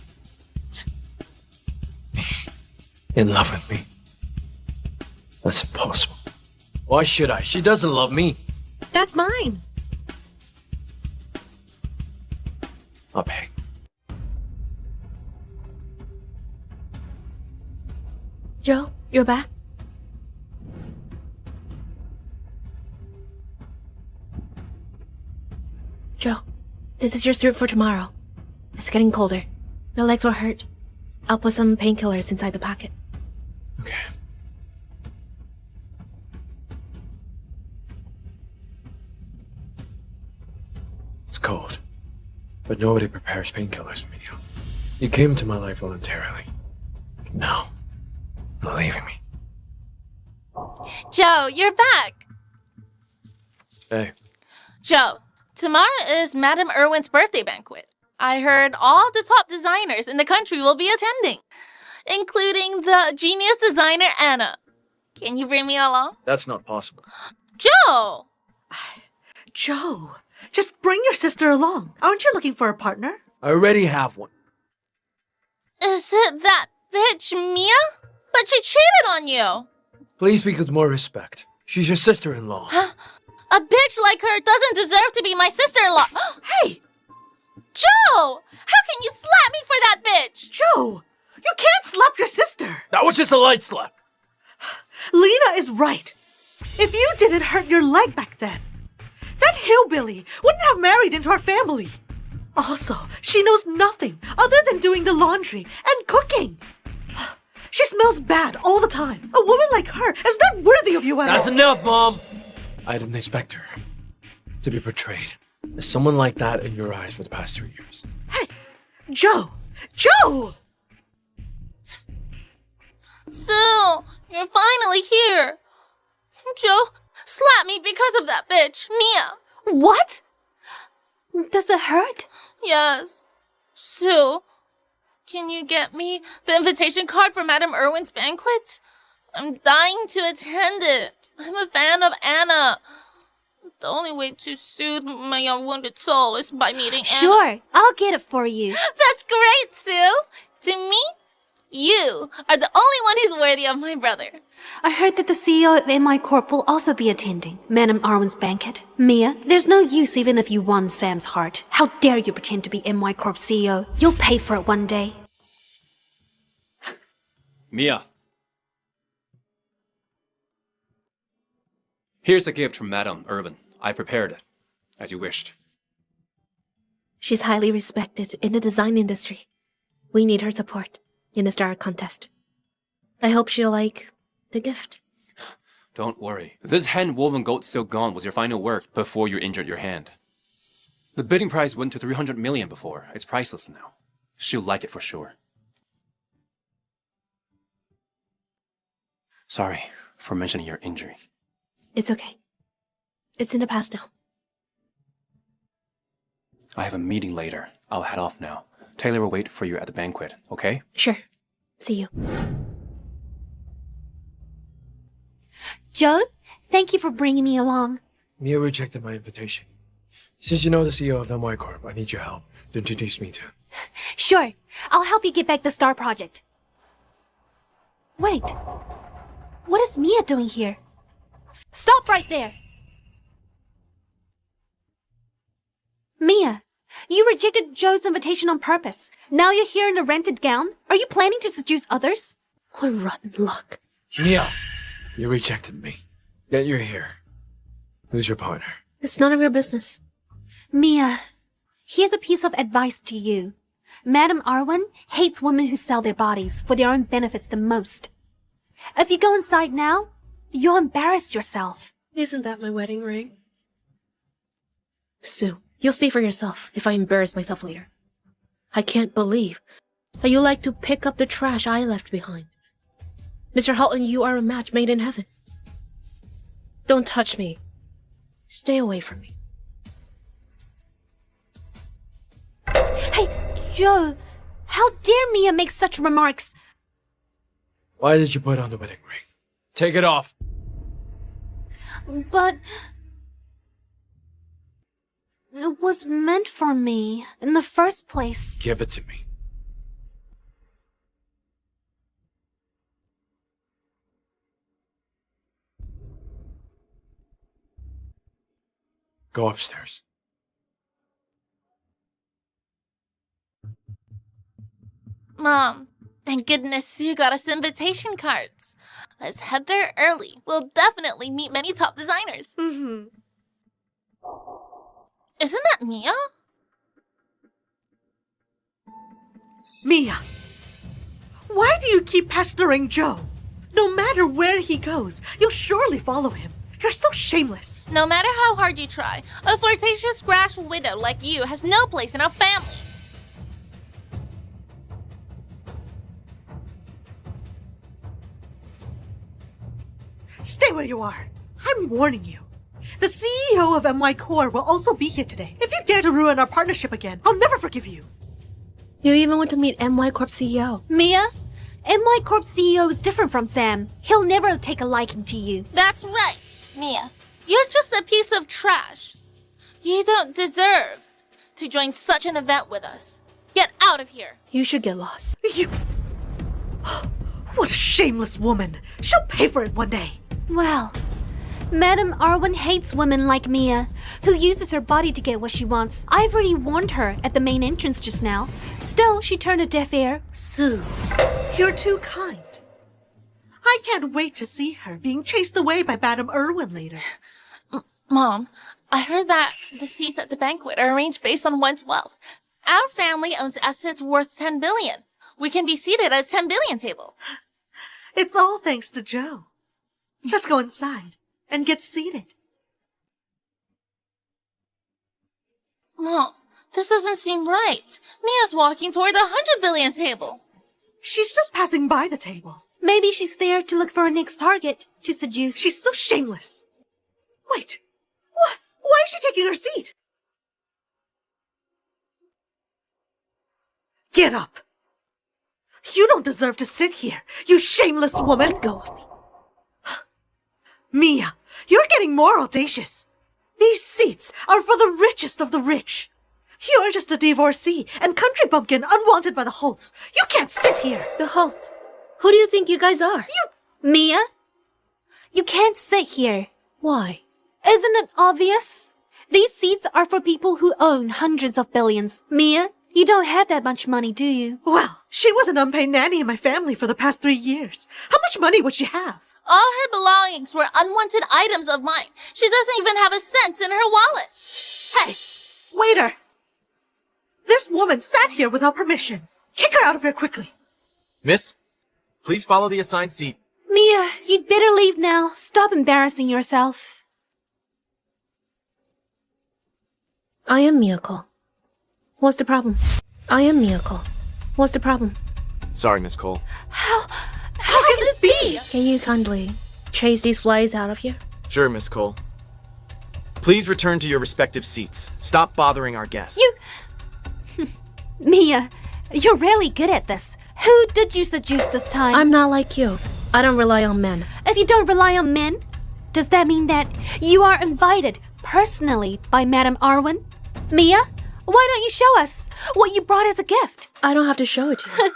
In love with me? That's impossible. Why should I? She doesn't love me. That's mine. I'll pay. Joe, you're back? Joe, this is your suit for tomorrow. It's getting colder. Your legs will hurt. I'll put some painkillers inside the pocket. Okay. It's cold, but nobody prepares painkillers for me. You came into my life voluntarily. Now, you're leaving me. Joe, you're back. Hey. Joe, tomorrow is Madame Irwin's birthday banquet. I heard all the top designers in the country will be attending, including the genius designer Anna. Can you bring me along? That's not possible. Joe! Joe, just bring your sister along. Aren't you looking for a partner? I already have one. Is it that bitch Mia? But she cheated on you! Please speak with more respect. She's your sister-in-law. Huh? A bitch like her doesn't deserve to be my sister-in-law. Hey! Joe! How can you slap me for that bitch? Joe! You can't slap your sister! That was just a light slap. Lena is right. If you didn't hurt your leg back then, that hillbilly wouldn't have married into our family. Also, she knows nothing other than doing the laundry and cooking. She smells bad all the time. A woman like her is not worthy of you at all. That's enough, Mom! I didn't expect her to be portrayed as someone like that in your eyes for the past 3 years. Hey, Joe! Joe! Sue, you're finally here. Joe, slap me because of that bitch, Mia. What? Does it hurt? Yes. Sue, can you get me the invitation card for Madame Irwin's banquet? I'm dying to attend it. I'm a fan of Anna. The only way to soothe my unwounded soul is by meeting Anna. Sure, I'll get it for you. That's great, Sue. To me, you are the only one who's worthy of my brother. I heard that the CEO of MY Corp will also be attending Madame Irwin's banquet. Mia, there's no use even if you won Sam's heart. How dare you pretend to be MY Corp CEO? You'll pay for it one day. Mia. Here's a gift from Madame Irwin. I prepared it, as you wished. She's highly respected in the design industry. We need her support in the star contest. I hope she'll like the gift. Don't worry. This hand-woven goat silk gown was your final work before you injured your hand. The bidding price went to 300 million before. It's priceless now. She'll like it for sure. Sorry for mentioning your injury. It's okay. It's in the past now. I have a meeting later. I'll head off now. Taylor will wait for you at the banquet, okay? Sure. See you. Joe, thank you for bringing me along. Mia rejected my invitation. Since you know the CEO of MY Corp, I need your help to introduce me to him. Sure, I'll help you get back the Star Project. Wait, what is Mia doing here? Stop right there! Mia, you rejected Joe's invitation on purpose. Now you're here in a rented gown? Are you planning to seduce others? What rotten luck. Mia, you rejected me. Yet you're here. Who's your partner? It's none of your business. Mia, here's a piece of advice to you. Madame Arwen hates women who sell their bodies for their own benefits the most. If you go inside now, you'll embarrass yourself. Isn't that my wedding ring? Sue, you'll see for yourself if I embarrass myself later. I can't believe that you like to pick up the trash I left behind. Mr. Holt and you are a match made in heaven. Don't touch me. Stay away from me. Hey, Joe, how dare Mia make such remarks? Why did you put on the wedding ring? Take it off! But it was meant for me in the first place. Give it to me. Go upstairs. Mom, thank goodness you got us invitation cards. Let's head there early. We'll definitely meet many top designers. Mm-hmm. Isn't that Mia? Mia, why do you keep pestering Joe? No matter where he goes, you'll surely follow him. You're so shameless. No matter how hard you try, a flirtatious grass widow like you has no place in our family. Stay where you are. I'm warning you. The CEO of MY Corp will also be here today. If you dare to ruin our partnership again, I'll never forgive you. You even want to meet MY Corp CEO. Mia, MY Corp CEO is different from Sam. He'll never take a liking to you. That's right, Mia. You're just a piece of trash. You don't deserve to join such an event with us. Get out of here. You should get lost. You... What a shameless woman. She'll pay for it one day. Well, Madame Arwen hates women like Mia, who uses her body to get what she wants. I've already warned her at the main entrance just now. Still, she turned a deaf ear. Sue, you're too kind. I can't wait to see her being chased away by Madame Irwin later. Mom, I heard that the seats at the banquet are arranged based on one's wealth. Our family owns assets worth 10 billion. We can be seated at a 10 billion table. It's all thanks to Joe. Let's go inside and get seated. No, this doesn't seem right. Mia's walking toward the 100 billion table. She's just passing by the table. Maybe she's there to look for her next target to seduce. She's so shameless. Wait, what? Why is she taking her seat? Get up. You don't deserve to sit here, you shameless woman. Let go of me. Mia, you're getting more audacious. These seats are for the richest of the rich. You're just a divorcee and country bumpkin unwanted by the Holts. You can't sit here. The Holt. Who do you think you guys are? Mia, you can't sit here. Why? Isn't it obvious? These seats are for people who own hundreds of billions. Mia, you don't have that much money, do you? Well, she was an unpaid nanny in my family for the past 3 years. How much money would she have? All her belongings were unwanted items of mine. She doesn't even have a cent in her wallet. Hey, waiter! This woman sat here without permission. Kick her out of here quickly. Miss, please follow the assigned seat. Mia, you'd better leave now. Stop embarrassing yourself. I am Miyako. What's the problem? I am Miyako. What's the problem? Sorry, Miss Cole. How How can this be? Can you kindly chase these flies out of here? Sure, Miss Cole. Please return to your respective seats. Stop bothering our guests. Mia, you're really good at this. Who did you seduce this time? I'm not like you. I don't rely on men. If you don't rely on men, does that mean that you are invited personally by Madame Arwen? Mia, why don't you show us what you brought as a gift? I don't have to show it to you.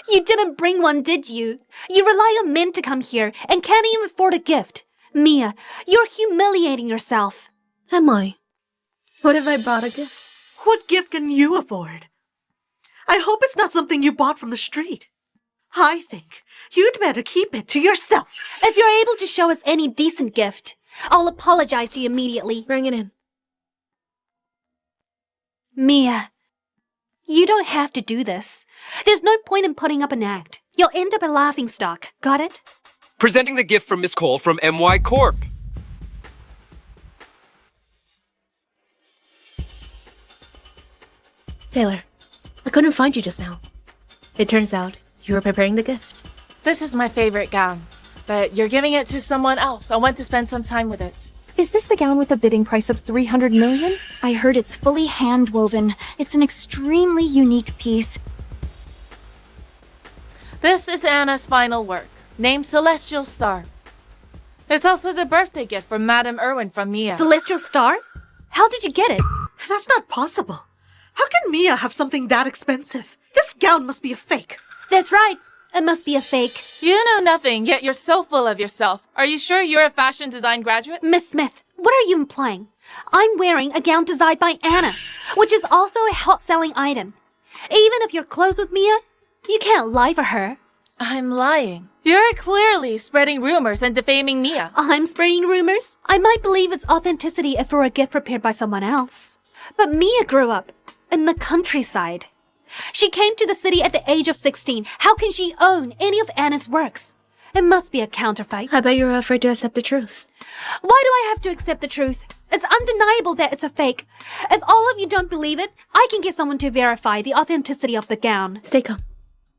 You didn't bring one, did you? You rely on men to come here and can't even afford a gift. Mia, you're humiliating yourself. Am I? What if I brought a gift? What gift can you afford? I hope it's not something you bought from the street. I think you'd better keep it to yourself. If you're able to show us any decent gift, I'll apologize to you immediately. Bring it in. Mia, you don't have to do this. There's no point in putting up an act. You'll end up a laughingstock. Got it? Presenting the gift from Miss Cole from MY Corp. Taylor, I couldn't find you just now. It turns out you were preparing the gift. This is my favorite gown, but you're giving it to someone else. I want to spend some time with it. Is this the gown with a bidding price of 300 million? I heard it's fully hand-woven. It's an extremely unique piece. This is Anna's final work, named Celestial Star. It's also the birthday gift from Madame Irwin from Mia. Celestial Star? How did you get it? That's not possible. How can Mia have something that expensive? This gown must be a fake. That's right. It must be a fake. You know nothing, yet you're so full of yourself. Are you sure you're a fashion design graduate? Miss Smith, what are you implying? I'm wearing a gown designed by Anna, which is also a hot-selling item. Even if you're close with Mia, you can't lie for her. I'm lying. You're clearly spreading rumors and defaming Mia. I'm spreading rumors? I might believe its authenticity if it were a gift prepared by someone else. But Mia grew up in the countryside. She came to the city at the age of 16. How can she own any of Anna's works? It must be a counterfeit. I bet you're afraid to accept the truth. Why do I have to accept the truth? It's undeniable that it's a fake. If all of you don't believe it, I can get someone to verify the authenticity of the gown. Stay calm.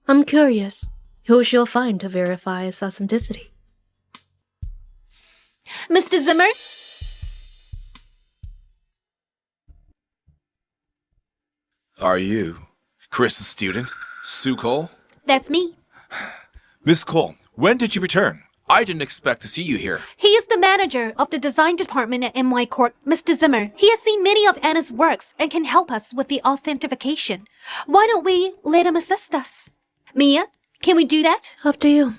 I'm curious who she'll find to verify its authenticity. Mr. Zimmer? Are you Chris's student, Sue Cole? That's me. Miss Cole, when did you return? I didn't expect to see you here. He is the manager of the design department at MY Corp, Mr. Zimmer. He has seen many of Anna's works and can help us with the authentication. Why don't we let him assist us? Mia, can we do that? Up to you.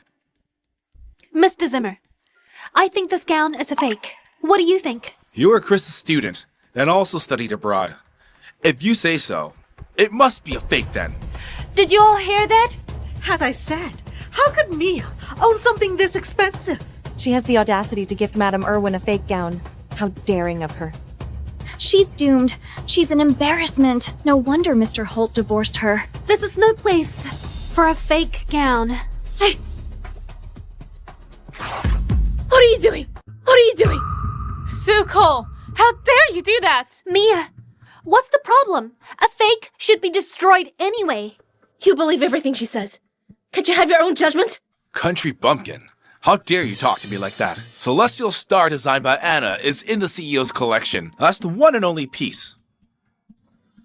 Mr. Zimmer, I think this gown is a fake. What do you think? You are Chris's student and also studied abroad. If you say so, it must be a fake then. Did you all hear that? As I said, how could Mia own something this expensive? She has the audacity to gift Madame Irwin a fake gown. How daring of her. She's doomed. She's an embarrassment. No wonder Mr. Holt divorced her. This is no place for a fake gown. Hey! What are you doing? What are you doing? Sue Cole, how dare you do that? Mia, what's the problem? A fake should be destroyed anyway. You believe everything she says. Can't you have your own judgment? Country bumpkin. How dare you talk to me like that? Celestial Star designed by Anna is in the CEO's collection. That's the one and only piece.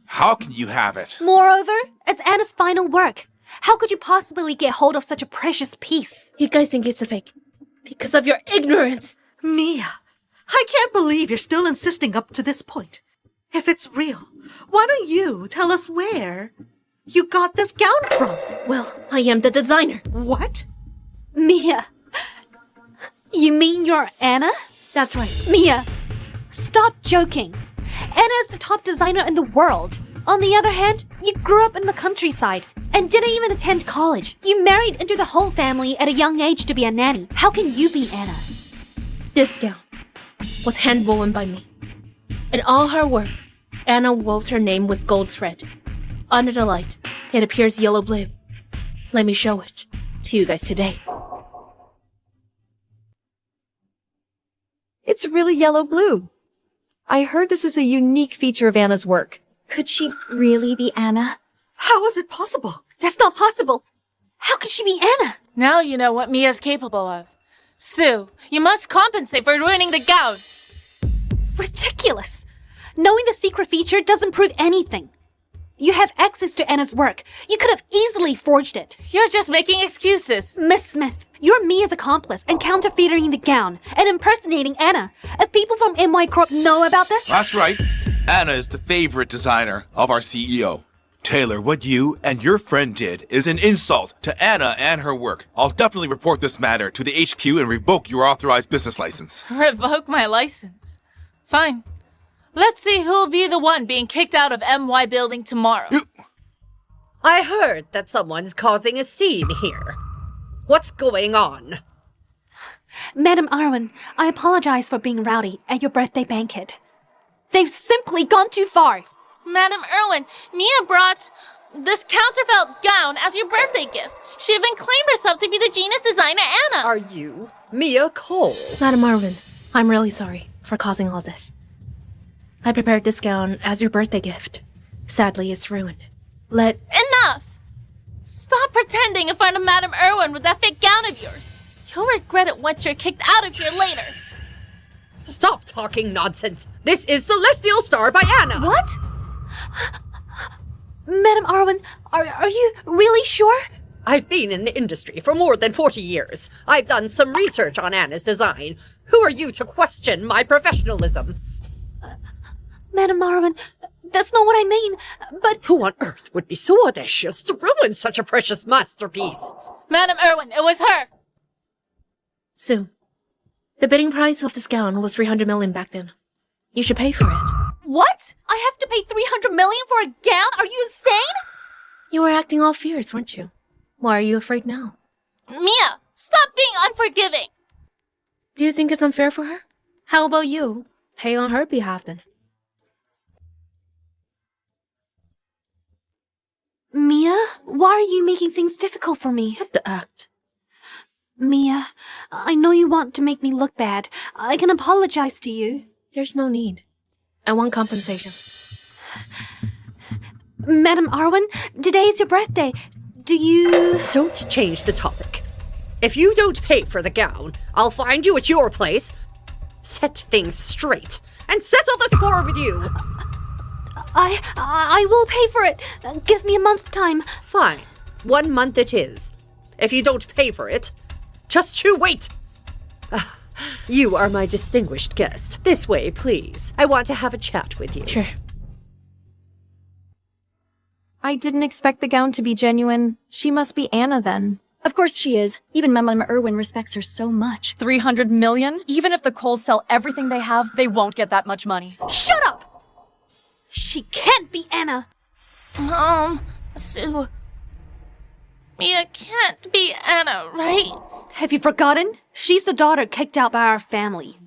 How can you have it? Moreover, it's Anna's final work. How could you possibly get hold of such a precious piece? You guys think it's a fake because of your ignorance. Mia, I can't believe you're still insisting up to this point. If it's real, why don't you tell us where you got this gown from? Well, I am the designer. What? Mia, you mean you're Anna? That's right. Mia, stop joking. Anna is the top designer in the world. On the other hand, you grew up in the countryside and didn't even attend college. You married into the Holt family at a young age to be a nanny. How can you be Anna? This gown was hand-woven by me. In all her work, Anna woves her name with gold thread. Under the light, it appears yellow-blue. Let me show it to you guys today. It's really yellow-blue. I heard this is a unique feature of Anna's work. Could she really be Anna? How is it possible? That's not possible. How could she be Anna? Now you know what Mia's capable of. Sue, you must compensate for ruining the gown. Ridiculous! Knowing the secret feature doesn't prove anything. You have access to Anna's work. You could have easily forged it. You're just making excuses. Miss Smith, you're Mia's accomplice and counterfeiting the gown and impersonating Anna. If people from MY Corp know about this... That's right. Anna is the favorite designer of our CEO. Taylor, what you and your friend did is an insult to Anna and her work. I'll definitely report this matter to the HQ and revoke your authorized business license. Revoke my license? Fine. Let's see who'll be the one being kicked out of MY building tomorrow. I heard that someone's causing a scene here. What's going on? Madam Arwen, I apologize for being rowdy at your birthday banquet. They've simply gone too far. Madam Irwin, Mia brought this counterfeit gown as your birthday gift. She even claimed herself to be the genius designer Anna. Are you Mia Cole? Madam Arwen, I'm really sorry for causing all this. I prepared this gown as your birthday gift. Sadly, it's ruined. Enough! Stop pretending in front of Madam Irwin with that fake gown of yours. You'll regret it once you're kicked out of here later. Stop talking nonsense. This is Celestial Star by Anna. What? Madam Arwen, are you really sure? I've been in the industry for more than 40 years. I've done some research on Anna's design. Who are you to question my professionalism? Madam Arwen, that's not what I mean, but... Who on earth would be so audacious to ruin such a precious masterpiece? Madam Irwin, it was her! Sue, the bidding price of this gown was 300 million back then. You should pay for it. What? I have to pay 300 million for a gown? Are you insane? You were acting all fierce, weren't you? Why are you afraid now? Mia, stop being unforgiving! Do you think it's unfair for her? How about you? Pay on her behalf then. Mia, why are you making things difficult for me? What the act? Mia, I know you want to make me look bad. I can apologize to you. There's no need. I want compensation. Madam Arwen, today is your birthday. Do you... Don't change the topic. If you don't pay for the gown, I'll find you at your place, set things straight, and settle the score with you. I will pay for it. Give me a month's time. Fine. 1 month it is. If you don't pay for it, just you wait. You are my distinguished guest. This way, please. I want to have a chat with you. Sure. I didn't expect the gown to be genuine. She must be Anna then. Of course she is. Even Madame Irwin respects her so much. 300 million? Even if the Coles sell everything they have, they won't get that much money. Shut up! She can't be Anna. Mom, Sue, Mia can't be Anna, right? Have you forgotten? She's the daughter kicked out by our family.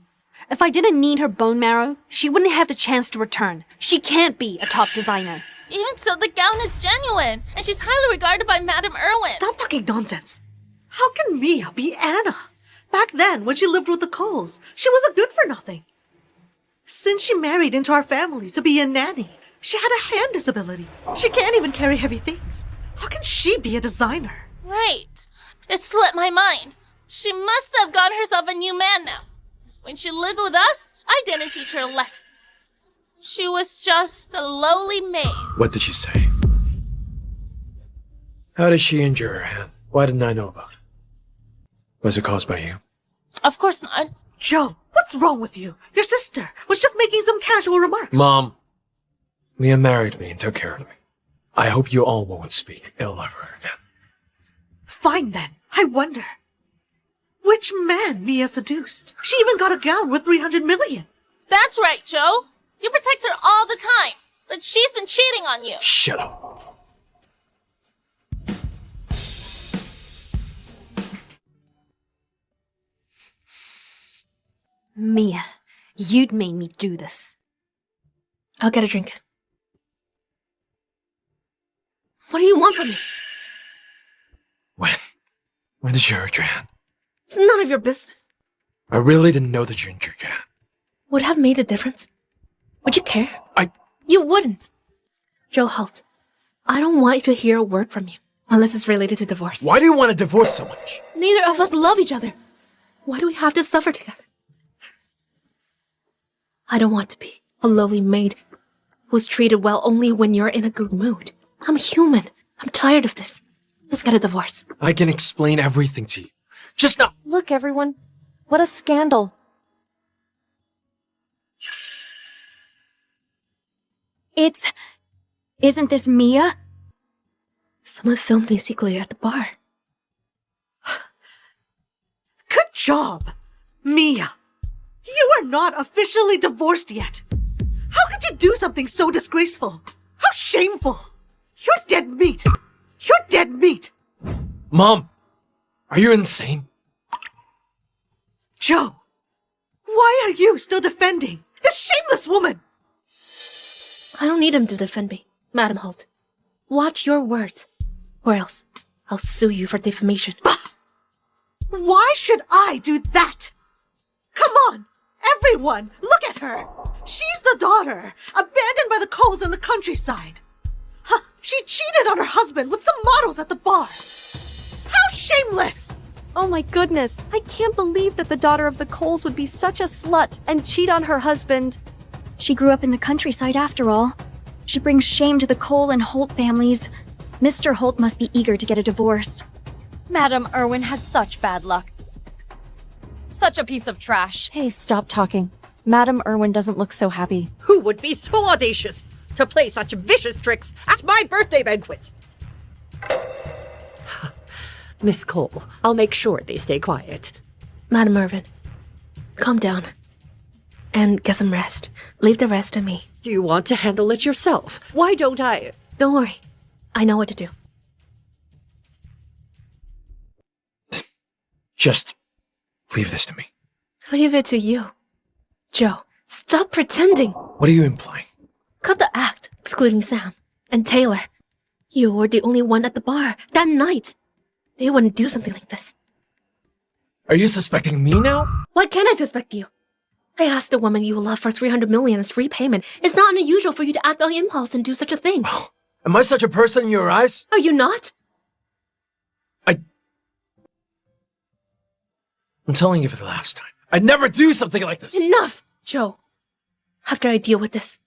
If I didn't need her bone marrow, she wouldn't have the chance to return. She can't be a top designer. Even so, the gown is genuine, and she's highly regarded by Madame Irwin. Stop talking nonsense. How can Mia be Anna? Back then, when she lived with the Coles, she was a good-for-nothing. Since she married into our family to be a nanny, she had a hand disability. She can't even carry heavy things. How can she be a designer? Right. It slipped my mind. She must have gotten herself a new man now. When she lived with us, I didn't teach her a lesson. She was just a lowly maid. What did she say? How did she injure her hand? Why didn't I know about it? Was it caused by you? Of course not. Joe, what's wrong with you? Your sister was just making some casual remarks. Mom, Mia married me and took care of me. I hope you all won't speak ill of her again. Fine then. I wonder. Which man Mia seduced? She even got a gown worth 300 million. That's right, Joe. You protect her all the time, but she's been cheating on you. Shut up. Mia, you'd made me do this. I'll get a drink. What do you want from me? When did you hurt your hand? It's none of your business. I really didn't know that you injured your hand. Would it have made a difference? Would you care? I... You wouldn't. Joe Holt, I don't want to hear a word from you Unless it's related to divorce. Why do you want a divorce so much? Neither of us love each other. Why do we have to suffer together? I don't want to be a lowly maid who's treated well only when you're in a good mood. I'm human. I'm tired of this. Let's get a divorce. I can explain everything to you. Just not. Look, everyone. What a scandal. Isn't this Mia? Someone filmed me secretly at the bar. Good job, Mia. You are not officially divorced yet. How could you do something so disgraceful? How shameful. You're dead meat. You're dead meat. Mom, are you insane? Joe, why are you still defending this shameless woman? I don't need him to defend me, Madam Holt. Watch your words, or else I'll sue you for defamation. Why should I do that? Come on, everyone, look at her. She's the daughter, abandoned by the Coles in the countryside. She cheated on her husband with some models at the bar. How shameless! Oh my goodness, I can't believe that the daughter of the Coles would be such a slut and cheat on her husband. She grew up in the countryside after all. She brings shame to the Cole and Holt families. Mr. Holt must be eager to get a divorce. Madam Irwin has such bad luck. Such a piece of trash. Hey, stop talking. Madam Irwin doesn't look so happy. Who would be so audacious to play such vicious tricks at my birthday banquet? Miss Cole, I'll make sure they stay quiet. Madam Irwin, calm down. And get some rest. Leave the rest to me. Do you want to handle it yourself? Why don't I? Don't worry. I know what to do. Just leave this to me. Leave it to you. Joe, stop pretending. What are you implying? Cut the act, excluding Sam and Taylor. You were the only one at the bar that night. They wouldn't do something like this. Are you suspecting me now? Why can't I suspect you? I asked a woman you love for 300 million as repayment. It's not unusual for you to act on impulse and do such a thing. Am I such a person in your eyes? Are you not? I'm telling you for the last time. I'd never do something like this. Enough, Joe. After I deal with this,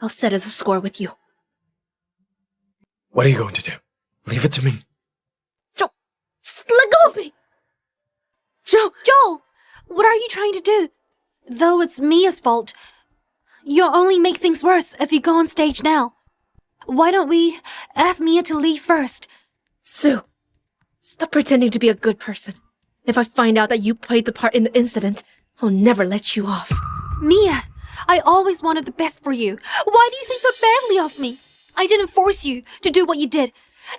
I'll settle the score with you. What are you going to do? Leave it to me. Joe, just let go of me. Joel, what are you trying to do? Though it's Mia's fault, you'll only make things worse if you go on stage now. Why don't we ask Mia to leave first? Sue, stop pretending to be a good person. If I find out that you played the part in the incident, I'll never let you off. Mia, I always wanted the best for you. Why do you think so badly of me? I didn't force you to do what you did.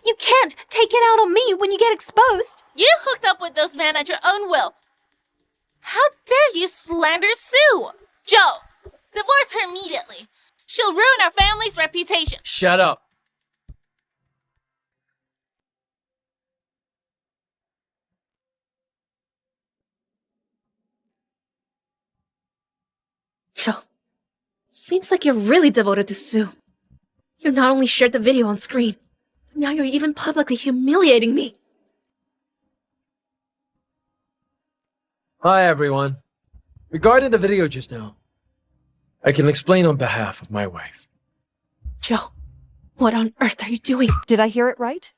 You can't take it out on me when you get exposed. You hooked up with those men at your own will. How dare you slander Sue? Joe, divorce her immediately. She'll ruin our family's reputation. Shut up. Joe, seems like you're really devoted to Sue. You not only shared the video on screen, but now you're even publicly humiliating me. Hi, everyone. Regarding the video just now, I can explain on behalf of my wife. Joe, what on earth are you doing? Did I hear it right?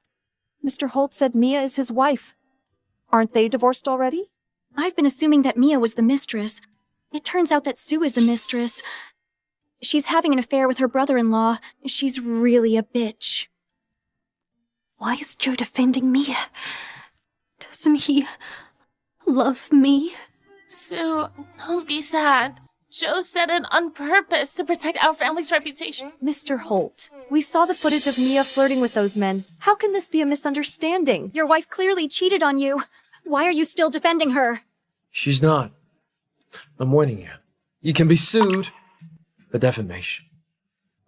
Mr. Holt said Mia is his wife. Aren't they divorced already? I've been assuming that Mia was the mistress. It turns out that Sue is the mistress. She's having an affair with her brother-in-law. She's really a bitch. Why is Joe defending Mia? Doesn't he love me? Sue, don't be sad. Joe said it on purpose to protect our family's reputation. Mr. Holt, we saw the footage of Mia flirting with those men. How can this be a misunderstanding? Your wife clearly cheated on you. Why are you still defending her? She's not. I'm warning you. You can be sued for defamation.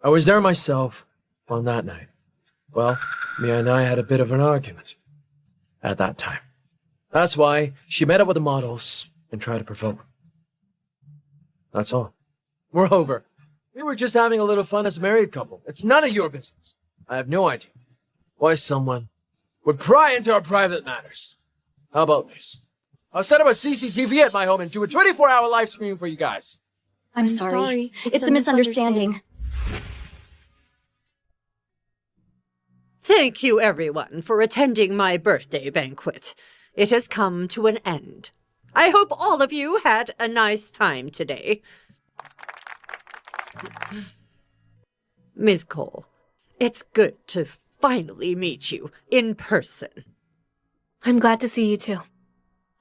I was there myself on that night. Well, Mia and I had a bit of an argument at that time. That's why she met up with the models and tried to provoke them. That's all. Moreover, we were just having a little fun as a married couple. It's none of your business. I have no idea why someone would pry into our private matters. How about this? I'll set up a CCTV at my home and do a 24-hour live stream for you guys. I'm sorry. It's a misunderstanding. Thank you, everyone, for attending my birthday banquet. It has come to an end. I hope all of you had a nice time today. Ms. Cole, it's good to finally meet you in person. I'm glad to see you too.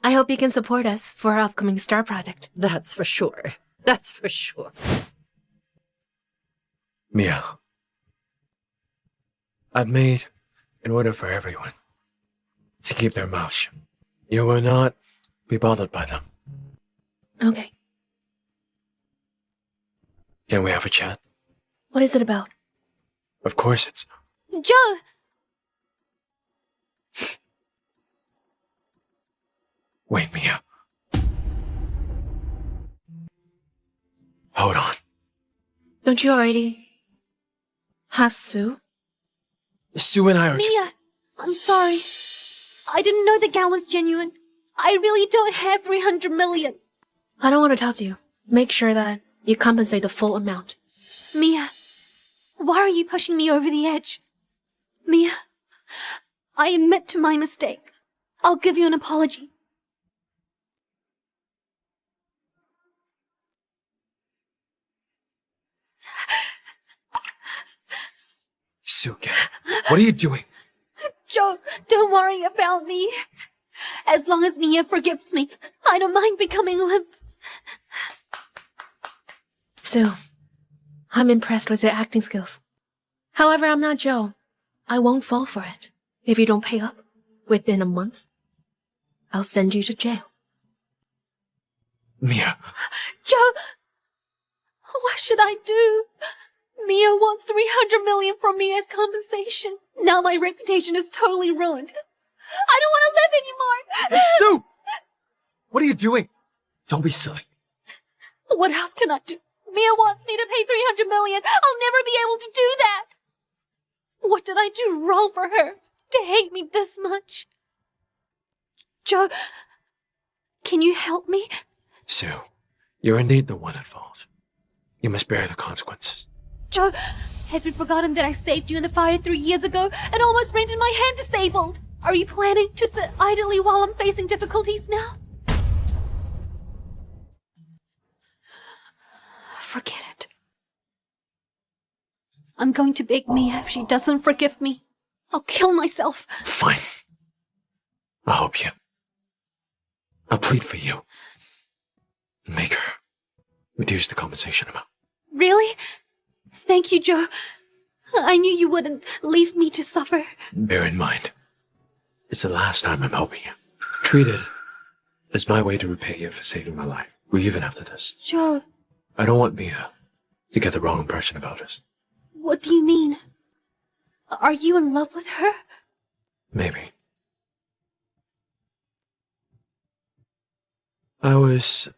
I hope you can support us for our upcoming star project. That's for sure. That's for sure. Mia, I've made an order for everyone to keep their mouths shut. You will not be bothered by them. Okay. Can we have a chat? What is it about? Of course it's... Joe! Wait, Mia. Hold on. Don't you already have Sue? Sue and I are Mia, I'm sorry. I didn't know the gown was genuine. I really don't have 300 million. I don't want to talk to you. Make sure that you compensate the full amount. Mia, why are you pushing me over the edge? Mia, I admit to my mistake. I'll give you an apology. Sue, what are you doing? Joe, don't worry about me. As long as Mia forgives me, I don't mind becoming limp. Sue, I'm impressed with your acting skills. However, I'm not Joe. I won't fall for it. If you don't pay up within a month, I'll send you to jail. Mia. Joe, what should I do? Mia wants 300 million from me as compensation. Now my reputation is totally ruined. I don't want to live anymore. Hey, Sue! What are you doing? Don't be silly. What else can I do? Mia wants me to pay 300 million. I'll never be able to do that. What did I do wrong for her to hate me this much? Joe, can you help me? Sue, you're indeed the one at fault. You must bear the consequences. Joe, have you forgotten that I saved you in the fire 3 years ago and almost rendered my hand disabled? Are you planning to sit idly while I'm facing difficulties now? Forget it. I'm going to beg Mia if she doesn't forgive me. I'll kill myself. Fine. I'll help you. I'll plead for you. And make her reduce the compensation amount. Really? Thank you, Joe. I knew you wouldn't leave me to suffer. Bear in mind, it's the last time I'm helping you. Treat it as my way to repay you for saving my life, even after this. Joe, I don't want Mia to get the wrong impression about us. what do you mean? Are you in love with her? Maybe. I was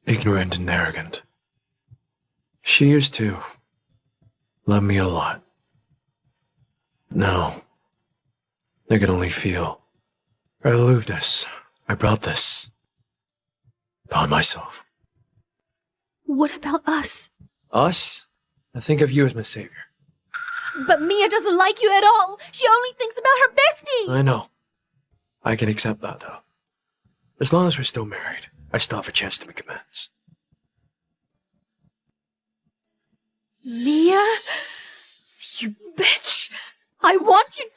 ignorant and arrogant. She used to love me a lot. Now, I can only feel her aloofness. I brought this upon myself. What about us? Us? I think of you as my savior. But Mia doesn't like you at all. She only thinks about her bestie. I know. I can accept that, though. As long as we're still married, I still have a chance to make amends. Mia? You bitch! I want you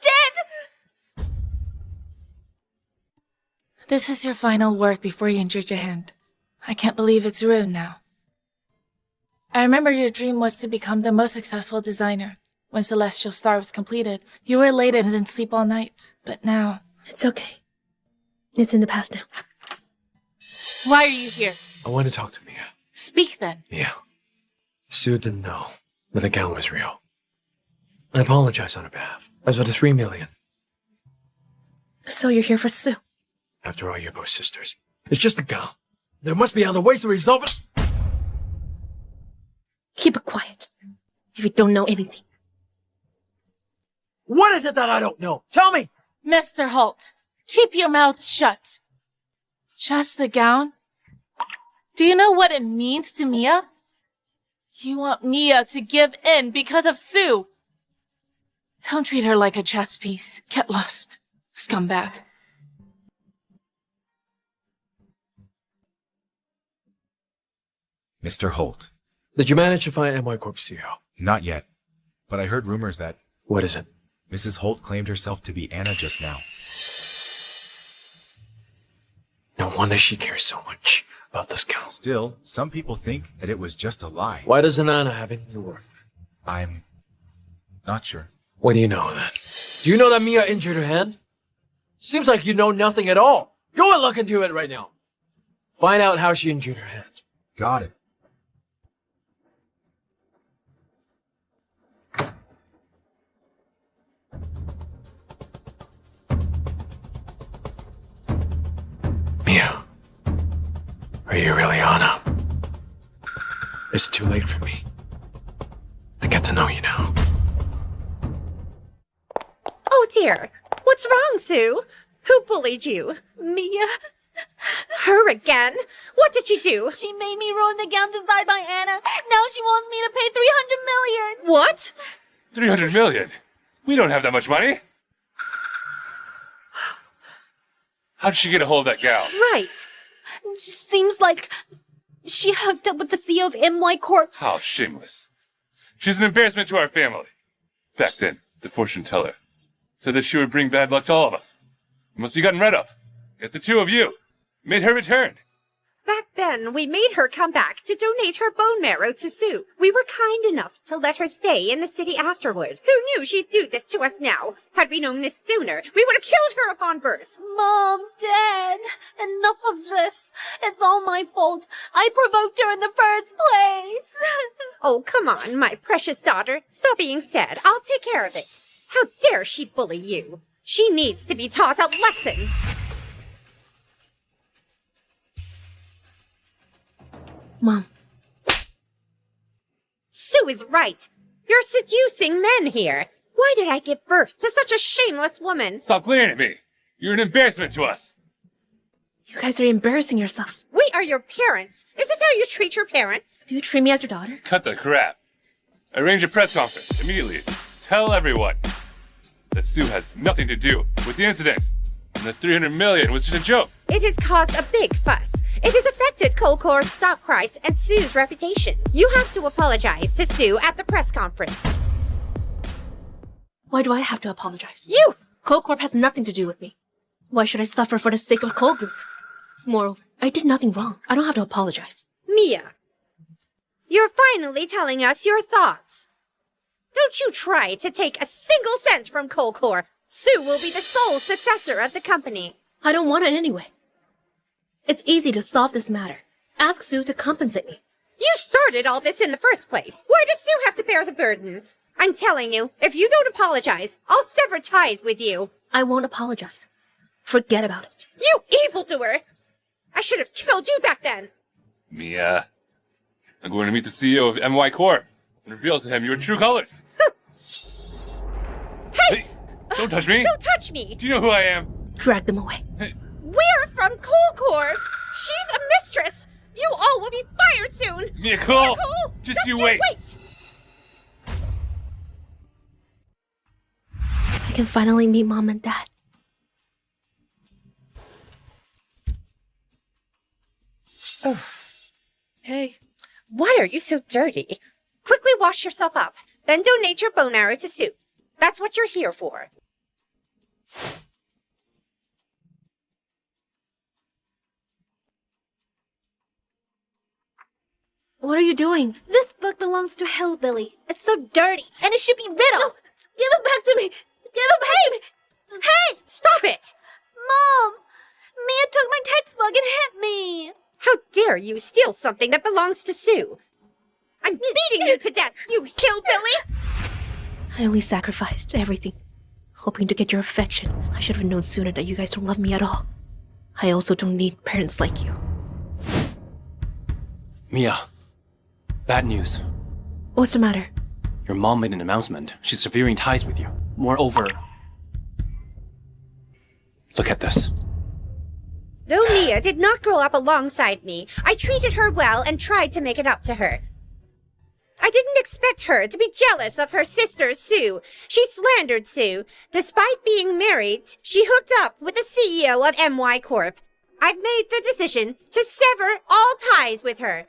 dead! This is your final work before you injured your hand. I can't believe it's ruined now. I remember your dream was to become the most successful designer. When Celestial Star was completed, you were elated and didn't sleep all night. But now... It's okay. It's in the past now. Why are you here? I want to talk to Mia. Speak then. Mia. Sue didn't know that the gown was real. I apologize on her behalf. As for the 3 million. So you're here for Sue? After all, you're both sisters. It's just a gown. There must be other ways to resolve it. Keep it quiet. If you don't know anything. What is it that I don't know? Tell me! Mr. Holt, keep your mouth shut. Just the gown? Do you know what it means to Mia? You want Mia to give in because of Sue. Don't treat her like a chess piece. Get lost, scumbag. Mr. Holt. Did you manage to find MY Corp CEO? Not yet, but I heard rumors that... What is it? Mrs. Holt claimed herself to be Anna just now. No wonder she cares so much about this gal. Still, some people think that it was just a lie. Why doesn't Anna have anything to worth? I'm not sure. What do you know then? Do you know that Mia injured her hand? Seems like you know nothing at all. Go and look into it right now. Find out how she injured her hand. Got it. Mia, are you really Anna? Is it too late for me to get to know you now? Oh dear. What's wrong, Sue? Who bullied you? Mia. Her again? What did she do? She made me ruin the gown designed by Anna. Now she wants me to pay 300 million. What? 300 million? We don't have that much money. How'd she get a hold of that gal? Right. It just seems like she hooked up with the CEO of MY Corp. How shameless. She's an embarrassment to our family. Back then, the fortune teller said that she would bring bad luck to all of us. We must be gotten rid of. Yet the two of you made her return. Back then, we made her come back to donate her bone marrow to Sue. We were kind enough to let her stay in the city afterward. Who knew she'd do this to us now? Had we known this sooner, we would have killed her upon birth. Mom, Dad, enough of this. It's all my fault. I provoked her in the first place. Oh, come on, my precious daughter. Stop being sad. I'll take care of it. How dare she bully you? She needs to be taught a lesson. Mom. Sue is right. You're seducing men here. Why did I give birth to such a shameless woman? Stop glaring at me. You're an embarrassment to us. You guys are embarrassing yourselves. We are your parents. Is this how you treat your parents? Do you treat me as your daughter? Cut the crap. Arrange a press conference immediately. Tell everyone that Sue has nothing to do with the incident. And the 300 million was just a joke. It has caused a big fuss. It has affected Colcor's stock price and Sue's reputation. You have to apologize to Sue at the press conference. Why do I have to apologize? You! Coal Corp has nothing to do with me. Why should I suffer for the sake of Coal Group? Moreover, I did nothing wrong. I don't have to apologize. Mia, you're finally telling us your thoughts. Don't you try to take a single cent from Colcor. Sue will be the sole successor of the company. I don't want it anyway. It's easy to solve this matter. Ask Sue to compensate me. You started all this in the first place. Why does Sue have to bear the burden? I'm telling you, if you don't apologize, I'll sever ties with you. I won't apologize. Forget about it. You evildoer! I should have killed you back then. Mia, I'm going to meet the CEO of MY Corp and reveal to him your true colors. Hey! Don't touch me! Don't touch me! Do you know who I am? Drag them away. We're from Colcor. She's a mistress. You all will be fired soon. Mia Cole! Cole, Just you wait! I can finally meet Mom and Dad. Oh. Hey. Why are you so dirty? Quickly wash yourself up, then donate your bone arrow to Sue. That's what you're here for. What are you doing? This book belongs to Hillbilly. It's so dirty, and it should be rid of. Give it back to me! Give it back to me! Hey! Stop it! Mom! Mia took my textbook and hit me! How dare you steal something that belongs to Sue? I'm beating you to death, you hillbilly! I only sacrificed everything, hoping to get your affection. I should have known sooner that you guys don't love me at all. I also don't need parents like you. Mia, bad news. What's the matter? Your mom made an announcement. She's severing ties with you. Moreover, Look at this. Though Mia did not grow up alongside me, I treated her well and tried to make it up to her. I didn't expect her to be jealous of her sister, Sue. She slandered Sue. Despite being married, she hooked up with the CEO of MY Corp. I've made the decision to sever all ties with her.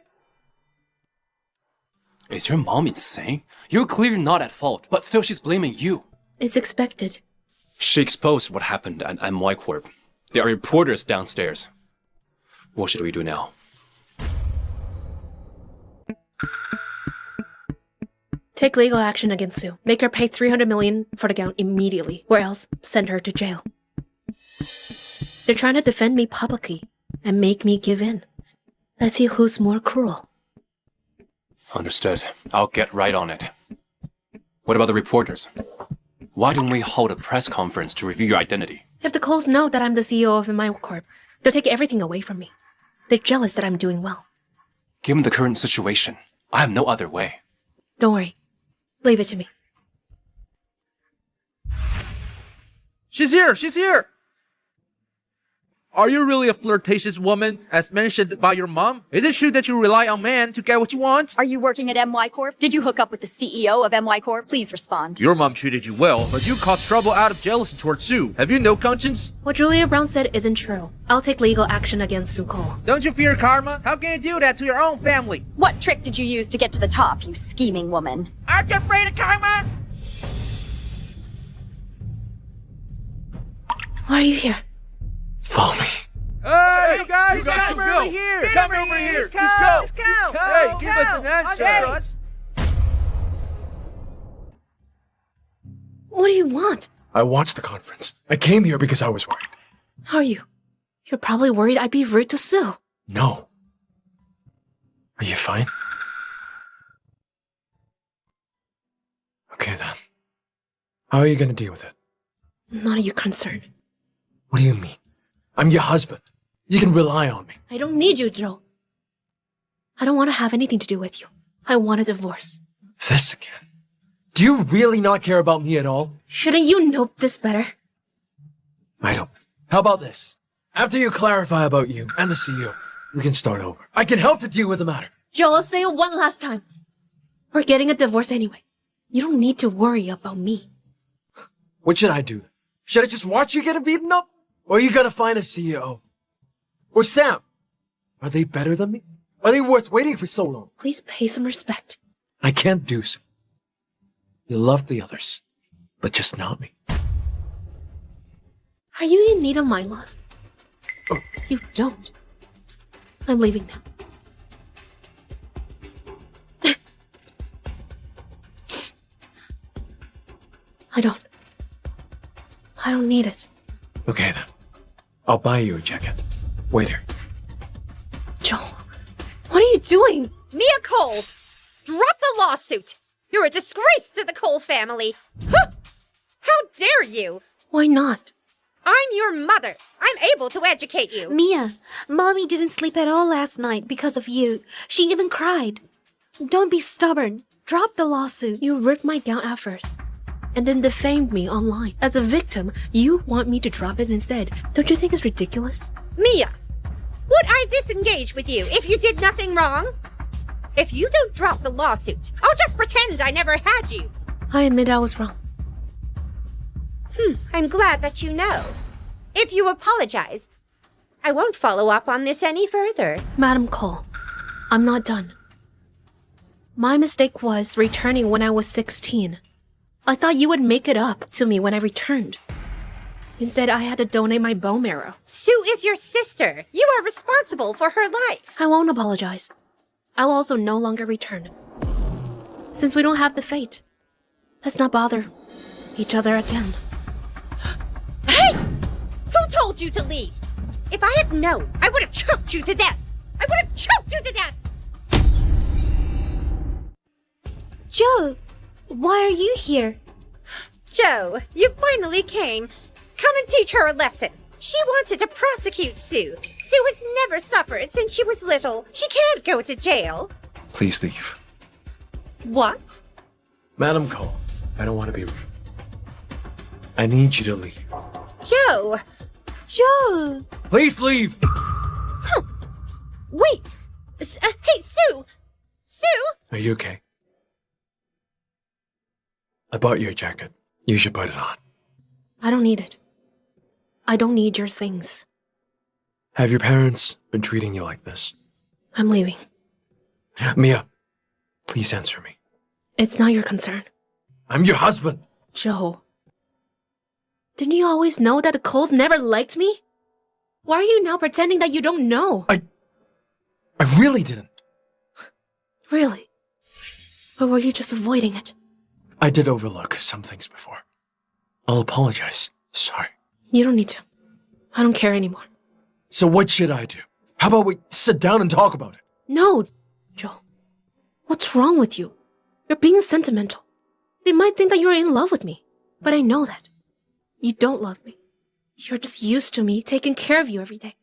Is your mom insane? You're clearly not at fault, but still she's blaming you. It's expected. She exposed what happened at MY Corp. There are reporters downstairs. What should we do now? Take legal action against Sue. Make her pay $300 million for the gown immediately, or else send her to jail. They're trying to defend me publicly and make me give in. Let's see who's more cruel. Understood. I'll get right on it. What about the reporters? Why don't we hold a press conference to review your identity? If the Coles know that I'm the CEO of MY Corp, they'll take everything away from me. They're jealous that I'm doing well. Given the current situation, I have no other way. Don't worry. Leave it to me. She's here! She's here! Are you really a flirtatious woman, as mentioned by your mom? Is it true that you rely on men to get what you want? Are you working at MY Corp? Did you hook up with the CEO of MY Corp? Please respond. Your mom treated you well, but you caused trouble out of jealousy towards Sue. Have you no conscience? What Julia Brown said isn't true. I'll take legal action against Sue Cole. Don't you fear karma? How can you do that to your own family? What trick did you use to get to the top, you scheming woman? Aren't you afraid of karma? Why are you here? Follow me. Hey, you guys, come over here! Come over here! Let's go! Hey, give us an answer! What do you want? I watched the conference. I came here because I was worried. How are you? You're probably worried I'd be rude to Sue. No. Are you fine? Okay then. How are you gonna deal with it? None of your concern. What do you mean? I'm your husband. You can rely on me. I don't need you, Joe. I don't want to have anything to do with you. I want a divorce. This again. Do you really not care about me at all? Shouldn't you know this better? I don't. How about this? After you clarify about you and the CEO, we can start over. I can help to deal with the matter. Joe, I'll say it one last time. We're getting a divorce anyway. You don't need to worry about me. What should I do then? Should I just watch you get beaten up? Or are you gonna find a CEO? Or Sam? Are they better than me? Are they worth waiting for so long? Please pay some respect. I can't do so. You love the others, but just not me. Are you in need of my love? Oh. You don't. I'm leaving now. I don't need it. Okay then. I'll buy you a jacket. Waiter. Joe, what are you doing? Mia Cole! Drop the lawsuit! You're a disgrace to the Cole family! Huh. How dare you! Why not? I'm your mother. I'm able to educate you. Mia, Mommy didn't sleep at all last night because of you. She even cried. Don't be stubborn. Drop the lawsuit. You ripped my gown at first, and then defamed me online. As a victim, you want me to drop it instead. Don't you think it's ridiculous? Mia, would I disengage with you if you did nothing wrong? If you don't drop the lawsuit, I'll just pretend I never had you. I admit I was wrong. I'm glad that you know. If you apologize, I won't follow up on this any further. Madam Cole, I'm not done. My mistake was returning when I was 16. I thought you would make it up to me when I returned. Instead, I had to donate my bone marrow. Sue is your sister. You are responsible for her life. I won't apologize. I will also no longer return. Since we don't have the fate, let's not bother each other again. Hey! Who told you to leave? If I had known, I would have choked you to death. I would have choked you to death! Joe, why are you here? Joe, you finally came. Come and teach her a lesson. She wanted to prosecute Sue. Sue has never suffered since she was little. She can't go to jail. Please leave. What? Madam Cole, I don't want to be rude. I need you to leave. Joe, Joe! Please leave! Wait! Hey, Sue! Sue! Are you okay? I bought you a jacket. You should put it on. I don't need it. I don't need your things. Have your parents been treating you like this? I'm leaving. Mia, please answer me. It's not your concern. I'm your husband. Joe. Didn't you always know that the Coles never liked me? Why are you now pretending that you don't know? I really didn't. Really? Or were you just avoiding it? I did overlook some things before. I'll apologize. Sorry. You don't need to. I don't care anymore. So what should I do? How about we sit down and talk about it? No, Joe. What's wrong with you? You're being sentimental. They might think that you're in love with me, but I know that. You don't love me. You're just used to me taking care of you every day.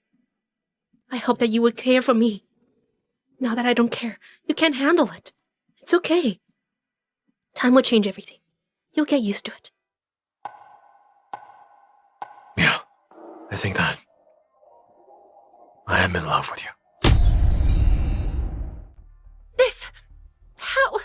I hope that you would care for me. Now that I don't care, you can't handle it. It's okay. Time will change everything. You'll get used to it. Yeah, I think that I am in love with you. How?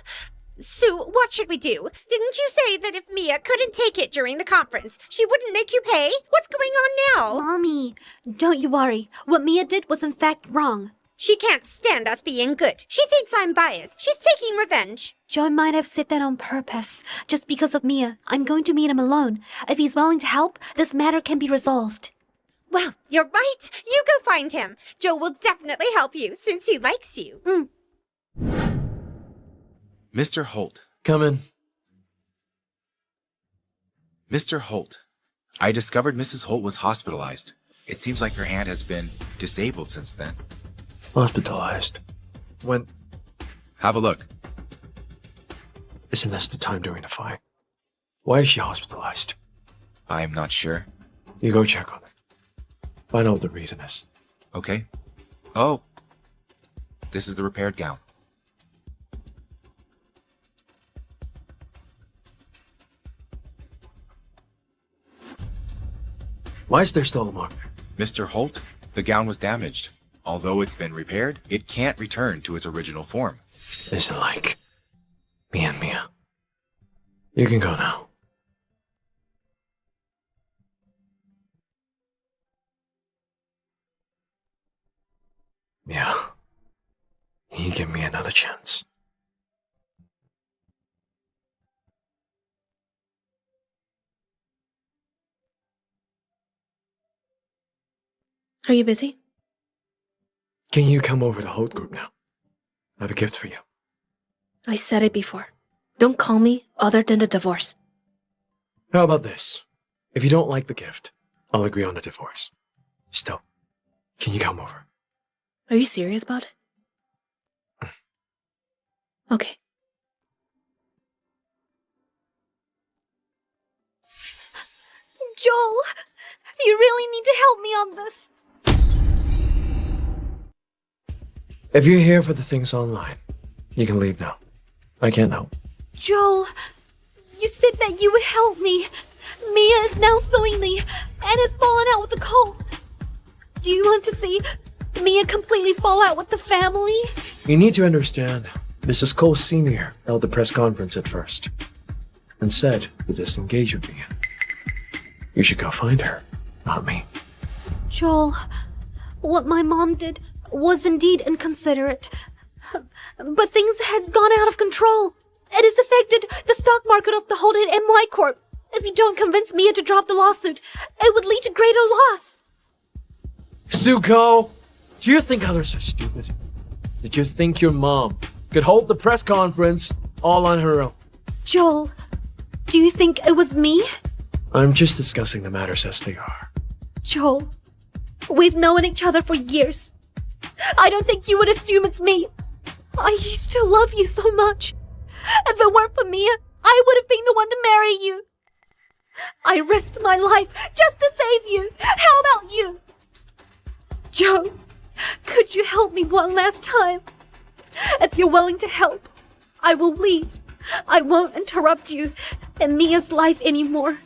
Sue, what should we do? Didn't you say that if Mia couldn't take it during the conference, she wouldn't make you pay? What's going on now? Mommy, don't you worry. What Mia did was in fact wrong. She can't stand us being good. She thinks I'm biased. She's taking revenge. Joe might have said that on purpose. Just because of Mia, I'm going to meet him alone. If he's willing to help, this matter can be resolved. Well, you're right. You go find him. Joe will definitely help you since he likes you. Mr. Holt. Come in. Mr. Holt. I discovered Mrs. Holt was hospitalized. It seems like her hand has been disabled since then. Hospitalized? When? Have a look. Isn't this the time during the fight? Why is she hospitalized? I am not sure. You go check on her. Find out what the reason is. Okay. Oh. This is the repaired gown. Why is there still a mark there? Mr. Holt, the gown was damaged. Although it's been repaired, it can't return to its original form. Is it like me and Mia? You can go now. Mia, you give me another chance. Are you busy? Can you come over to Holt Group now? I have a gift for you. I said it before. Don't call me other than the divorce. How about this? If you don't like the gift, I'll agree on the divorce. Still, can you come over? Are you serious about it? Okay. Joel, you really need to help me on this. If you're here for the things online, you can leave now. I can't help. Joel, you said that you would help me. Mia is now suing me and has fallen out with the Colts. Do you want to see Mia completely fall out with the family? You need to understand, Mrs. Cole Sr. held the press conference at first and said to disengage with Mia. You should go find her, not me. Joel, what my mom did was indeed inconsiderate. But things has gone out of control. It has affected the stock market of the Holt and MY Corp. If you don't convince Mia to drop the lawsuit, it would lead to greater loss. Suko, do you think others are stupid? Did you think your mom could hold the press conference all on her own? Joel, do you think it was me? I'm just discussing the matters as they are. Joel, we've known each other for years. I don't think you would assume it's me. I used to love you so much. If it weren't for Mia, I would have been the one to marry you. I risked my life just to save you. How about you? Joe, could you help me one last time? If you're willing to help, I will leave. I won't interrupt you in Mia's life anymore.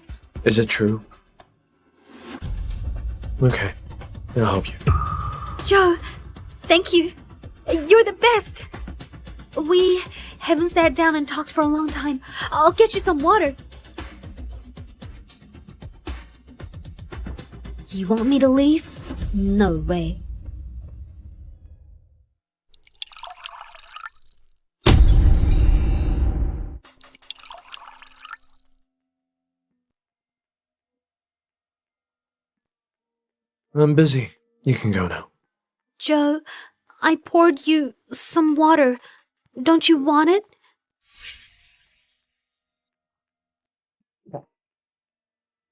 Is it true? Okay, I'll help you. Joe, thank you. You're the best. We haven't sat down and talked for a long time. I'll get you some water. You want me to leave? No way. I'm busy. You can go now. Joe, I poured you some water. Don't you want it?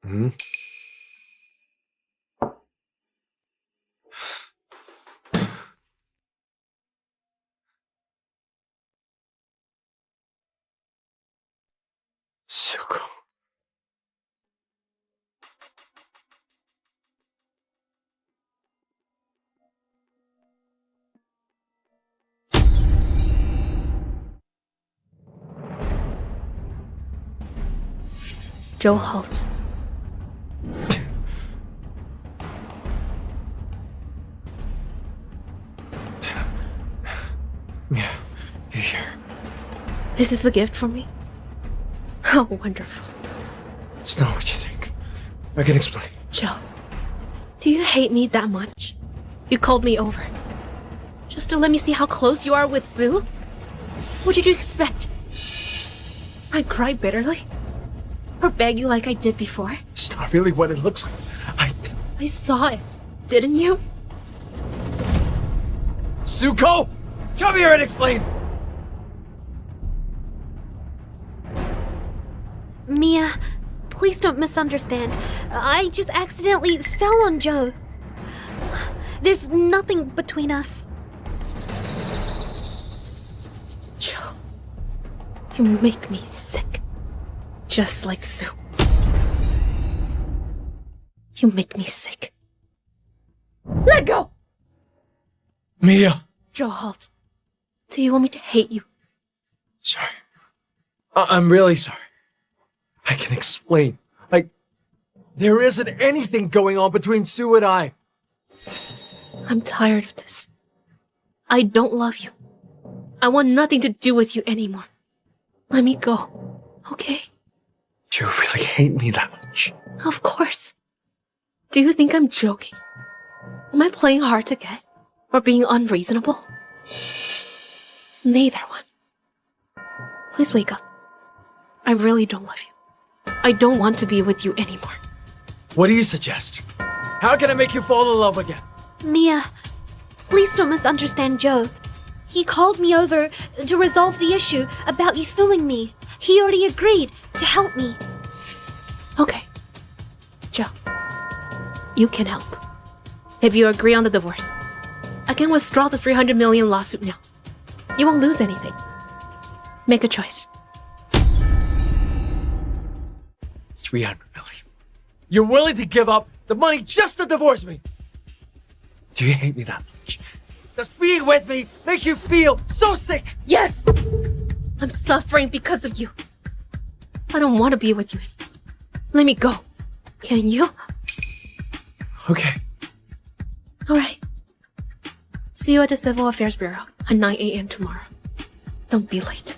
Hmm? Suko. Joe Holt. Yeah, you're here. Is this a gift for me? How wonderful. It's not what you think. I can explain. Joe, do you hate me that much? You called me over just to let me see how close you are with Sue? What did you expect? I cry bitterly? Or beg you like I did before? It's not really what it looks like. I saw it, didn't you? Suko! Come here and explain! Mia, please don't misunderstand. I just accidentally fell on Joe. There's nothing between us. Joe, you make me sick. Just like Sue. You make me sick. Let go! Mia! Joe Holt, do you want me to hate you? Sorry. I'm really sorry. I can explain. There isn't anything going on between Sue and I. I'm tired of this. I don't love you. I want nothing to do with you anymore. Let me go, okay? Do you really hate me that much? Of course. Do you think I'm joking? Am I playing hard to get? Or being unreasonable? Neither one. Please wake up. I really don't love you. I don't want to be with you anymore. What do you suggest? How can I make you fall in love again? Mia, please don't misunderstand Joe. He called me over to resolve the issue about you suing me. He already agreed to help me. Okay. Joe, you can help. If you agree on the divorce, I can withdraw the 300 million lawsuit now. You won't lose anything. Make a choice. 300 million. You're willing to give up the money just to divorce me? Do you hate me that much? Does being with me make you feel so sick? Yes! I'm suffering because of you. I don't want to be with you anymore. Let me go. Can you? Okay. Alright. See you at the Civil Affairs Bureau at 9 a.m. tomorrow. Don't be late.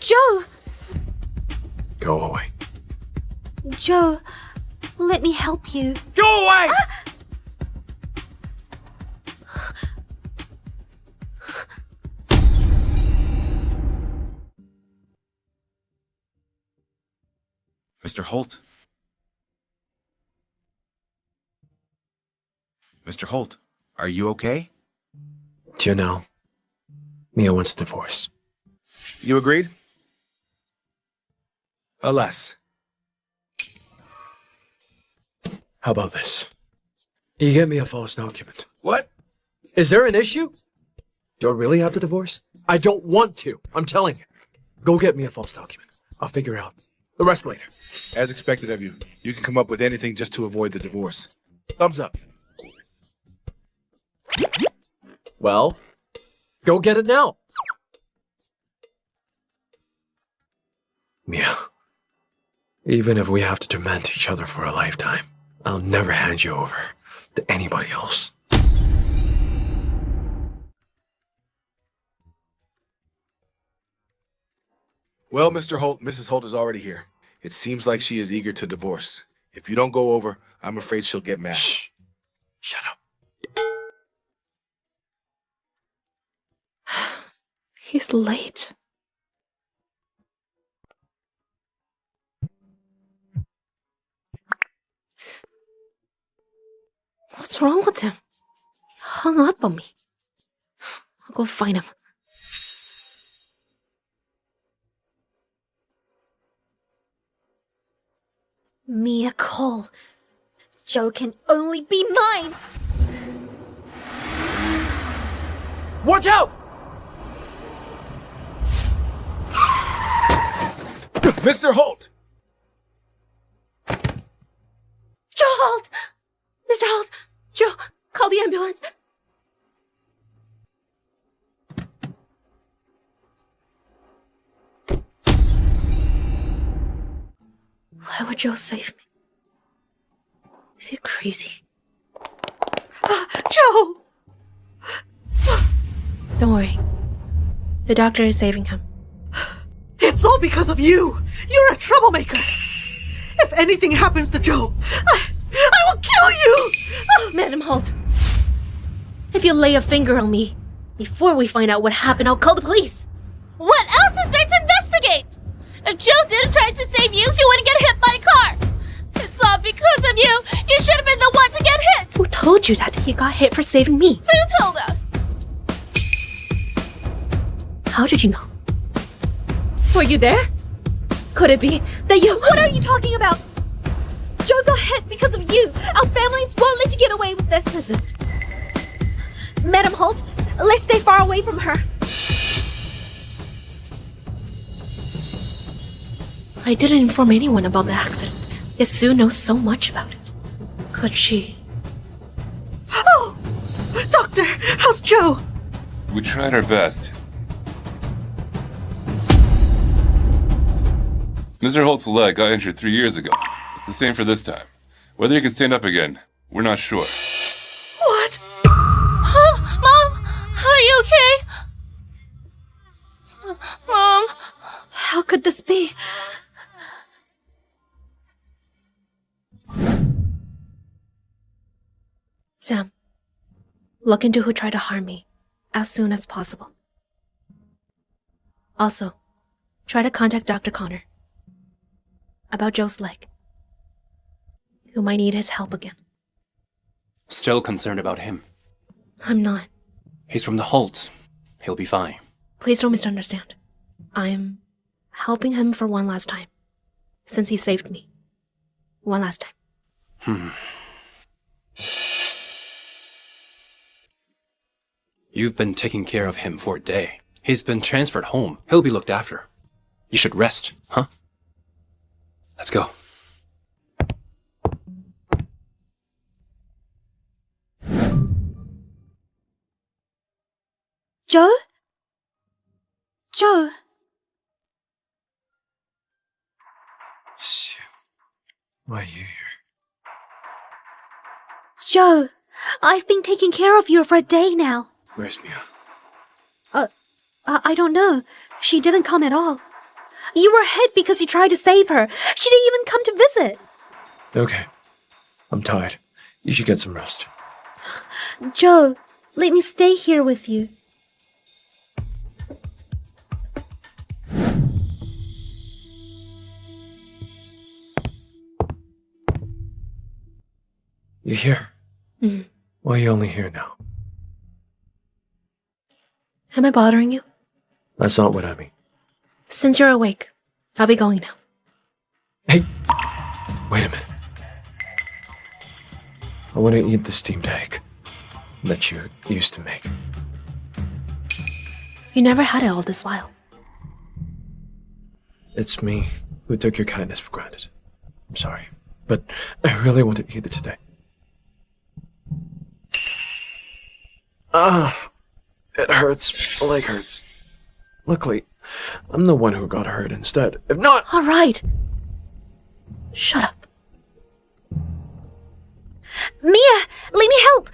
Joe! Go away. Joe, let me help you. Go away! Mr. Holt. Mr. Holt, are you okay? Do you know? Mia wants a divorce. You agreed? Alas. How about this? You get me a false document. What? Is there an issue? Do I really have to divorce? I don't want to. I'm telling you. Go get me a false document. I'll figure out The rest later. As expected of you, you can come up with anything just to avoid the divorce. Thumbs up. Well, go get it now. Mia, even if we have to torment each other for a lifetime, I'll never hand you over to anybody else. Well, Mr. Holt, Mrs. Holt is already here. It seems like she is eager to divorce. If you don't go over, I'm afraid she'll get mad. Shh. Shut up. He's late. What's wrong with him? He hung up on me. I'll go find him. Mia Cole. Joe can only be mine! Watch out! Mr. Holt! Joe Holt! Mr. Holt! Joe, call the ambulance. Why would Joe save me? Is he crazy? Joe! Don't worry. The doctor is saving him. It's all because of you! You're a troublemaker! If anything happens to Joe, I will kill you! Madam Holt, if you lay a finger on me, before we find out what happened, I'll call the police. What else is there to investigate? If Joe didn't try to save you, he wouldn't get hit by a car. It's all because of you. You should have been the one to get hit. Who told you that he got hit for saving me? So you told us. How did you know? Were you there? Could it be that you— What are you talking about? Joe got hit because of you! Our families won't let you get away with this! Is it? Madam Holt, let's stay far away from her. I didn't inform anyone about the accident. Yet Sue knows so much about it. Could she? Oh! Doctor, how's Joe? We tried our best. Mr. Holt's leg got injured 3 years ago. It's the same for this time. Whether he can stand up again, we're not sure. What? Mom, are you okay? Mom. How could this be? Sam, look into who tried to harm me as soon as possible. Also, try to contact Dr. Connor about Joe's leg. You might need his help again. Still concerned about him. I'm not. He's from the Holts. He'll be fine. Please don't misunderstand. I'm helping him for one last time. Since he saved me. One last time. You've been taking care of him for a day. He's been transferred home. He'll be looked after. You should rest, huh? Let's go. Joe? Joe? Why are you here? Joe, I've been taking care of you for a day now. Where's Mia? I don't know. She didn't come at all. You were hit because you tried to save her. She didn't even come to visit. Okay. I'm tired. You should get some rest. Joe, let me stay here with you. You here? Mm. Why are you only here now? Am I bothering you? That's not what I mean. Since you're awake, I'll be going now. Hey! Wait a minute. I want to eat the steamed egg that you used to make. You never had it all this while. It's me who took your kindness for granted. I'm sorry, but I really wanted to eat it today. It hurts. My leg hurts. Luckily, I'm the one who got hurt instead. If not... All right. Shut up. Mia, let me help.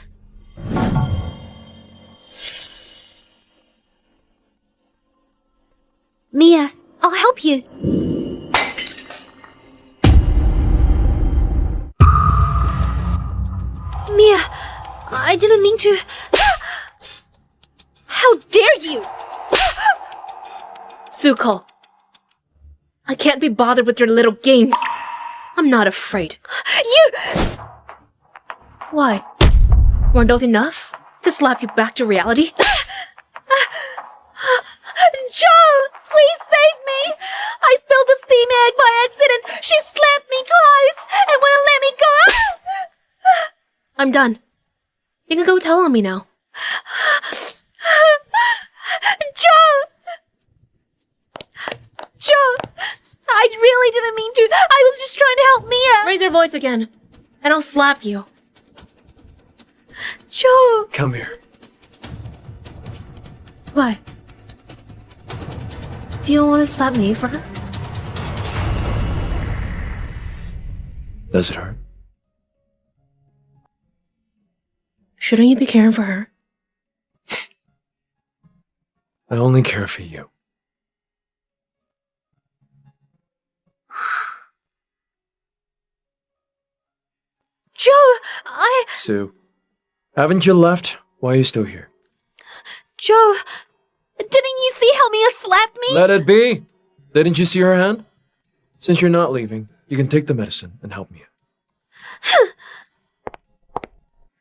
Mia, I'll help you. Mia, I didn't mean to. How dare you! Suko, I can't be bothered with your little games. I'm not afraid. You! Why? Weren't those enough to slap you back to reality? Joe! Please save me! I spilled the steam egg by accident! She slapped me twice and wouldn't let me go! I'm done. You can go tell on me now. Joe! Joe! I really didn't mean to. I was just trying to help Mia. Raise your voice again, and I'll slap you. Joe! Come here. Why? Do you want to slap me for her? Does it hurt? Shouldn't you be caring for her? I only care for you. Joe, Sue, haven't you left? Why are you still here? Joe, didn't you see how Mia slapped me? Let it be! Didn't you see her hand? Since you're not leaving, you can take the medicine and help me.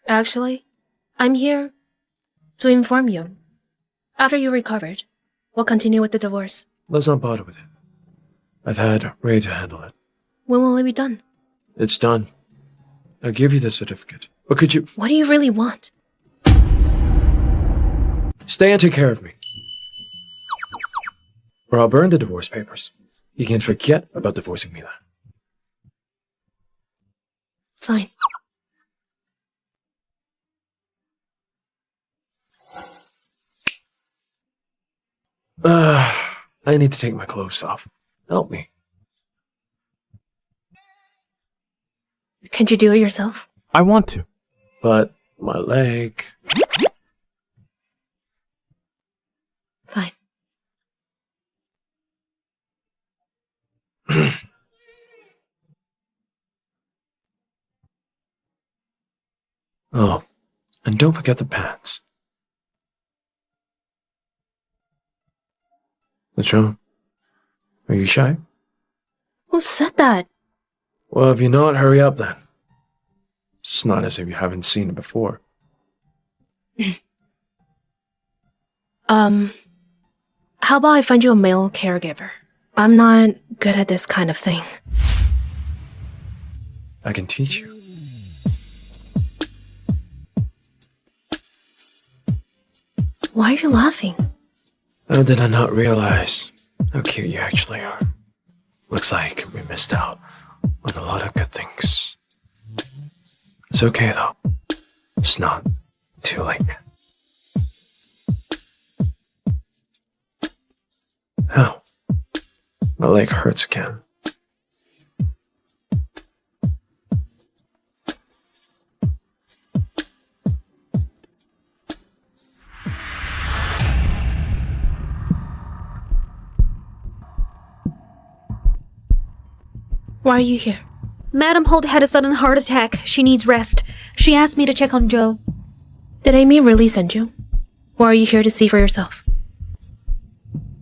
Actually, I'm here to inform you. After you recovered, we'll continue with the divorce. Let's not bother with it. I've had Ray to handle it. When will it be done? It's done. I'll give you the certificate. But could you... What do you really want? Stay and take care of me. Or I'll burn the divorce papers. You can forget about divorcing me then. Fine. I need to take my clothes off. Help me. Can't you do it yourself? I want to. But my leg... Fine. Oh, and don't forget the pants. What's wrong? Are you shy? Who said that? Well, if you're not, hurry up then. It's not as if you haven't seen it before. How about I find you a male caregiver? I'm not good at this kind of thing. I can teach you. Why are you laughing? How did I not realize how cute you actually are? Looks like we missed out on a lot of good things. It's okay though. It's not too late. Ow. My leg hurts again. Why are you here? Madam Holt had a sudden heart attack. She needs rest. She asked me to check on Joe. Did Amy really send you? Or are you here to see for yourself?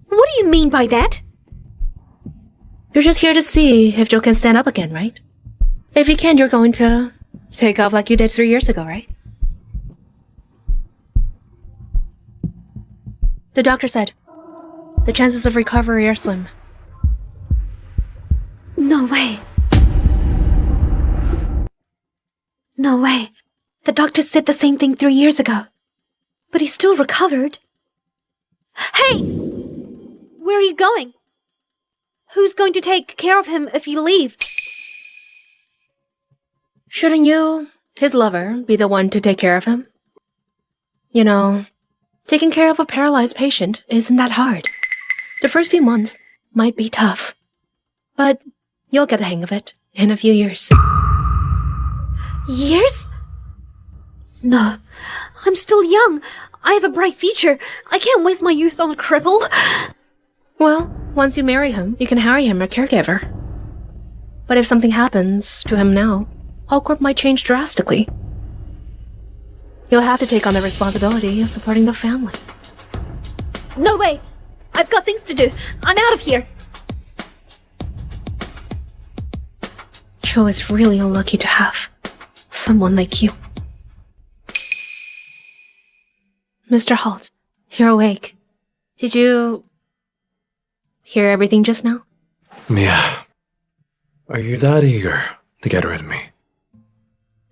What do you mean by that? You're just here to see if Joe can stand up again, right? If he can, you're going to take off like you did 3 years ago, right? The doctor said the chances of recovery are slim. No way. No way. The doctor said the same thing 3 years ago. But he still recovered. Hey! Where are you going? Who's going to take care of him if you leave? Shouldn't you, his lover, be the one to take care of him? You know, taking care of a paralyzed patient isn't that hard. The first few months might be tough, but you'll get the hang of it in a few years. Years? No, I'm still young. I have a bright future. I can't waste my youth on a cripple. Well, once you marry him, you can hire him a caregiver. But if something happens to him now, Holt Corp might change drastically. You'll have to take on the responsibility of supporting the family. No way! I've got things to do. I'm out of here. Joe is really unlucky to have someone like you. Mr. Holt, you're awake. Did you hear everything just now? Mia, are you that eager to get rid of me?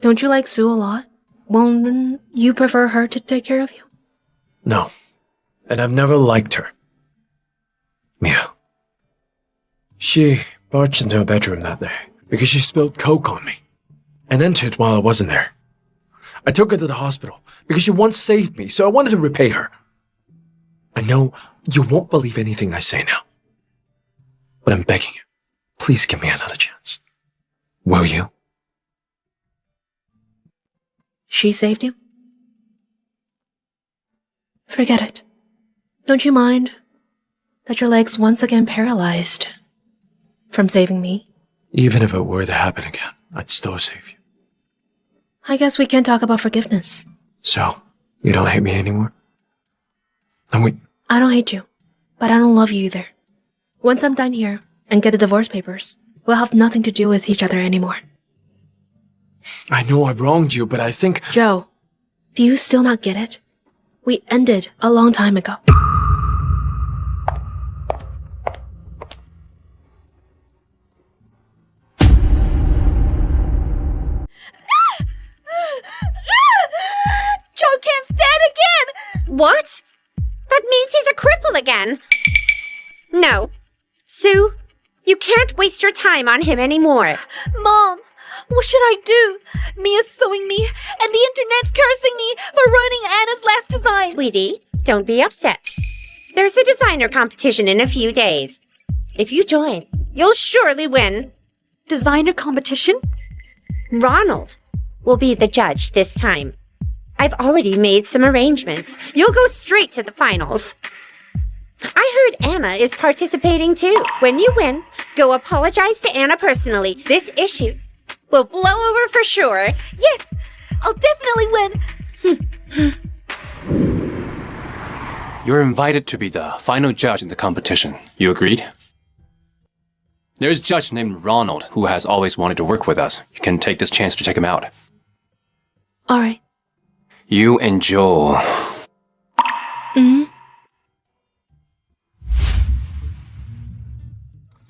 Don't you like Sue a lot? Won't you prefer her to take care of you? No, and I've never liked her. Mia. She barged into her bedroom that day because she spilled coke on me and entered while I wasn't there. I took her to the hospital because she once saved me, so I wanted to repay her. I know you won't believe anything I say now, but I'm begging you, please give me another chance. Will you? She saved you? Forget it. Don't you mind that your leg's once again paralyzed from saving me? Even if it were to happen again, I'd still save you. I guess we can't talk about forgiveness. So, you don't hate me anymore? And I don't hate you, but I don't love you either. Once I'm done here and get the divorce papers, we'll have nothing to do with each other anymore. I know I've wronged you, but I think... Joe, do you still not get it? We ended a long time ago. Joe can't stand again! What? That means he's a cripple again. No. Sue, you can't waste your time on him anymore. Mom, what should I do? Mia's suing me, and the internet's cursing me for ruining Anna's last design. Sweetie, don't be upset. There's a designer competition in a few days. If you join, you'll surely win. Designer competition? Ronald will be the judge this time. I've already made some arrangements. You'll go straight to the finals. I heard Anna is participating too. When you win, go apologize to Anna personally. This issue will blow over for sure. Yes, I'll definitely win. You're invited to be the final judge in the competition. You agreed? There's a judge named Ronald who has always wanted to work with us. You can take this chance to check him out. All right. You and Joel.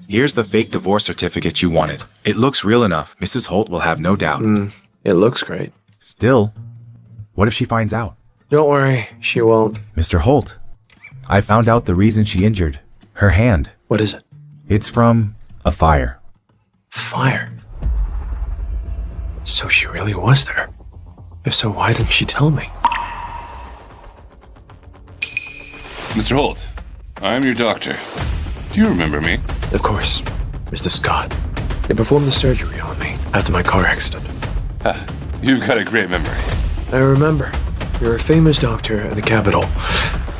Here's the fake divorce certificate you wanted. It looks real enough. Mrs. Holt will have no doubt. It looks great. Still, what if she finds out? Don't worry, she won't. Mr. Holt, I found out the reason she injured her hand. What is it? It's from a fire. Fire? So she really was there. If so, why didn't she tell me? Mr. Holt, I'm your doctor. Do you remember me? Of course, Mr. Scott. They performed the surgery on me after my car accident. You've got a great memory. I remember. You're a famous doctor in the capital,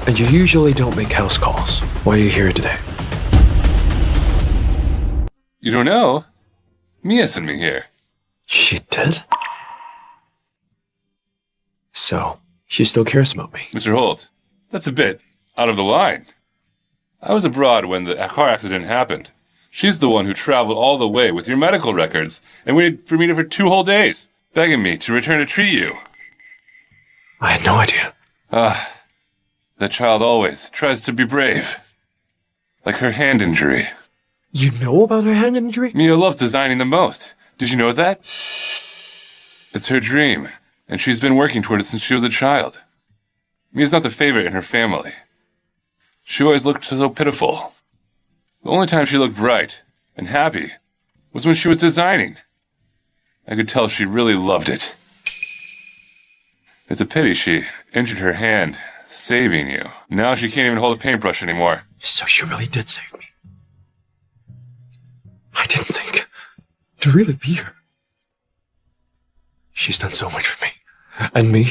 and you usually don't make house calls. Why are you here today? You don't know? Mia sent me here. She did? So, she still cares about me. Mr. Holt, that's a bit out of the line. I was abroad when the car accident happened. She's the one who traveled all the way with your medical records and waited for me for 2 whole days, begging me to return to treat you. I had no idea. That child always tries to be brave. Like her hand injury. You know about her hand injury? Mia loves designing the most. Did you know that? It's her dream, and she's been working toward it since she was a child. Mia's not the favorite in her family. She always looked so pitiful. The only time she looked bright and happy was when she was designing. I could tell she really loved it. It's a pity she injured her hand saving you. Now she can't even hold a paintbrush anymore. So she really did save me. I didn't think to really be her. She's done so much for me. And me?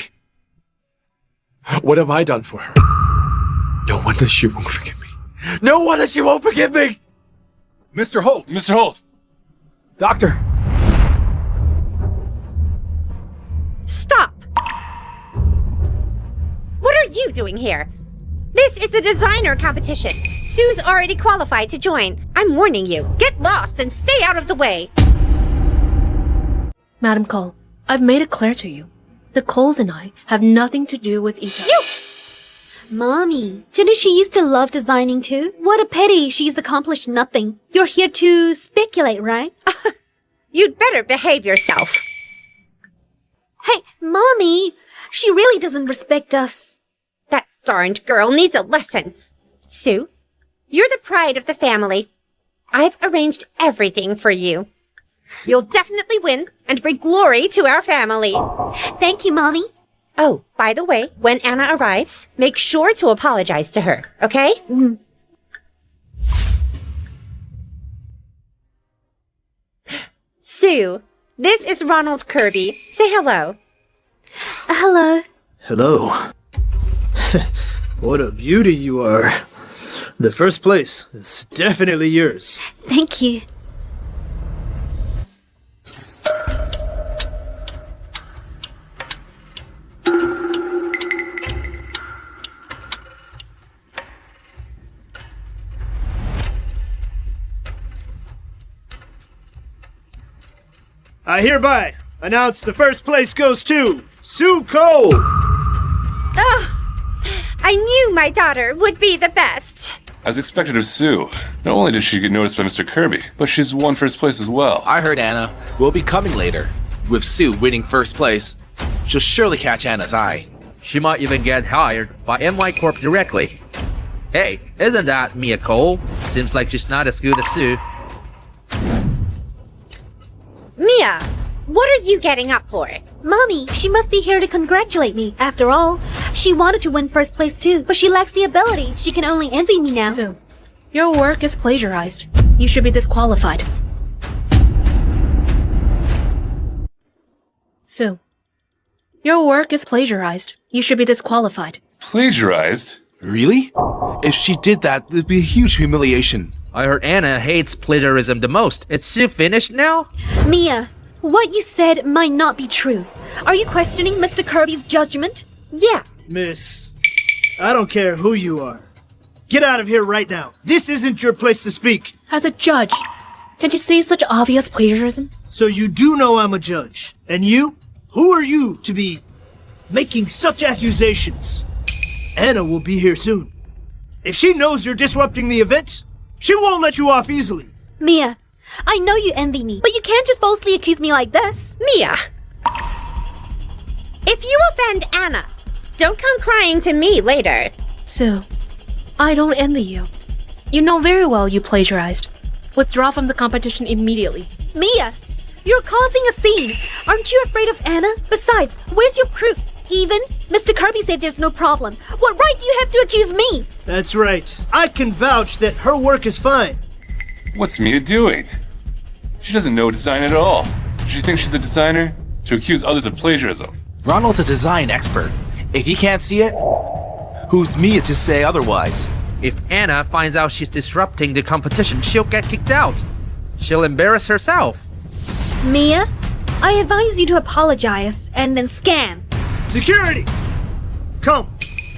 What have I done for her? No wonder she won't forgive me. No wonder she won't forgive me! Mr. Holt! Mr. Holt! Doctor! Stop! What are you doing here? This is the designer competition. Sue's already qualified to join. I'm warning you. Get lost and stay out of the way. Madam Cole, I've made it clear to you. The Coles and I have nothing to do with each other. Mommy, didn't she used to love designing too? What a pity she's accomplished nothing. You're here to speculate, right? You'd better behave yourself. Hey, Mommy, she really doesn't respect us. That darned girl needs a lesson. Sue, you're the pride of the family. I've arranged everything for you. You'll definitely win and bring glory to our family. Thank you, Mommy. Oh, by the way, when Anna arrives, make sure to apologize to her, okay? Sue, this is Ronald Kirby. Say hello. Hello. Hello. What a beauty you are. The first place is definitely yours. Thank you. I hereby announce the first place goes to Sue Cole. I knew my daughter would be the best. As expected of Sue, not only did she get noticed by Mr. Kirby, but she's won first place as well. I heard Anna will be coming later. With Sue winning first place, she'll surely catch Anna's eye. She might even get hired by MY Corp directly. Hey, isn't that Mia Cole? Seems like she's not as good as Sue. Mia, what are you getting up for? Mommy, she must be here to congratulate me. After all, she wanted to win first place too, but she lacks the ability. She can only envy me now. Sue, your work is plagiarized. You should be disqualified. Sue, your work is plagiarized. You should be disqualified. Plagiarized? Really? If she did that, it'd be a huge humiliation. I heard Anna hates plagiarism the most. Is Sue finished now? Mia, what you said might not be true. Are you questioning Mr. Kirby's judgment? Yeah. Miss, I don't care who you are. Get out of here right now. This isn't your place to speak. As a judge, can't you see such obvious plagiarism? So you do know I'm a judge. And you? Who are you to be making such accusations? Anna will be here soon. If she knows you're disrupting the event, she won't let you off easily. Mia, I know you envy me, but you can't just falsely accuse me like this. Mia! If you offend Anna, don't come crying to me later. Sue, I don't envy you. You know very well you plagiarized. Withdraw from the competition immediately. Mia, you're causing a scene. Aren't you afraid of Anna? Besides, where's your proof? Even Mr. Kirby said there's no problem. What right do you have to accuse me? That's right. I can vouch that her work is fine. What's Mia doing? She doesn't know design at all. She thinks she's a designer to accuse others of plagiarism. Ronald's a design expert. If he can't see it, who's Mia to say otherwise? If Anna finds out she's disrupting the competition, she'll get kicked out. She'll embarrass herself. Mia, I advise you to apologize and then scan. Security! Come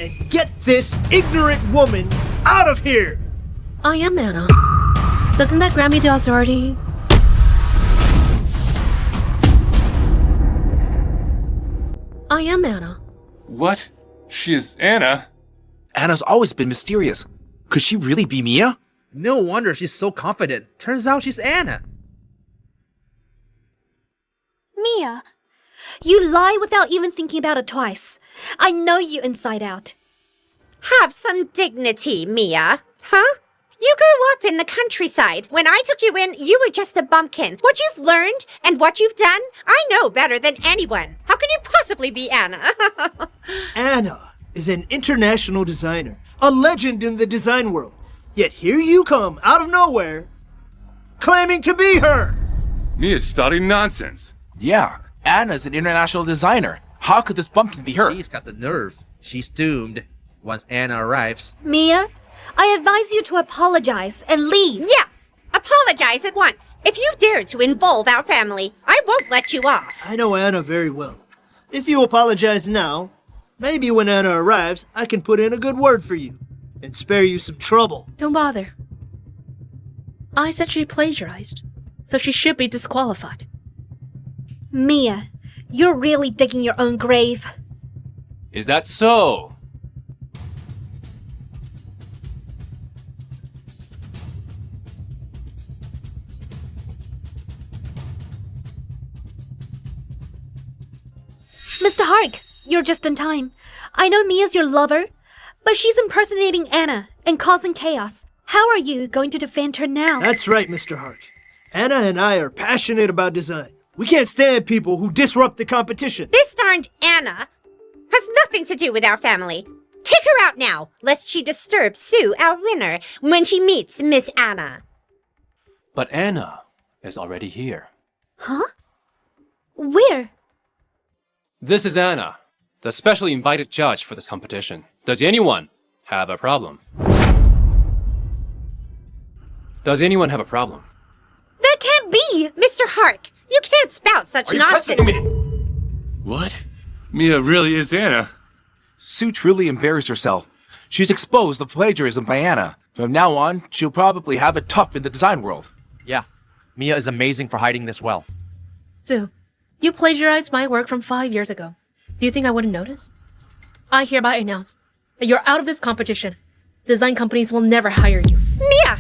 and get this ignorant woman out of here! I am Anna. Doesn't that grant me the authority? I am Anna. What? She is Anna? Anna's always been mysterious. Could she really be Mia? No wonder she's so confident. Turns out she's Anna. Mia, you lie without even thinking about it twice. I know you inside out. Have some dignity, Mia. Huh? You grew up in the countryside. When I took you in, you were just a bumpkin. What you've learned and what you've done, I know better than anyone. How can you possibly be Anna? Anna is an international designer, a legend in the design world. Yet here you come, out of nowhere, claiming to be her. Mia's spouting nonsense. Yeah, Anna's an international designer. How could this bumpkin be her? She's got the nerve. She's doomed once Anna arrives. Mia, I advise you to apologize and leave. Yes, apologize at once. If you dare to involve our family, I won't let you off. I know Anna very well. If you apologize now, maybe when Anna arrives, I can put in a good word for you and spare you some trouble. Don't bother. I said she plagiarized, so she should be disqualified. Mia, you're really digging your own grave. Is that so? Mr. Hark, you're just in time. I know Mia's your lover, but she's impersonating Anna and causing chaos. How are you going to defend her now? That's right, Mr. Hark. Anna and I are passionate about design. We can't stand people who disrupt the competition. This darned Anna has nothing to do with our family. Kick her out now, lest she disturb Sue, our winner, when she meets Miss Anna. But Anna is already here. Huh? Where? This is Anna, the specially invited judge for this competition. Does anyone have a problem? Does anyone have a problem? That can't be! Mr. Hark, you can't spout such nonsense. What? Mia really is Anna. Sue truly embarrassed herself. She's exposed the plagiarism by Anna. From now on, she'll probably have it tough in the design world. Yeah, Mia is amazing for hiding this well. Sue, you plagiarized my work from 5 years ago. Do you think I wouldn't notice? I hereby announce that you're out of this competition. Design companies will never hire you. Mia!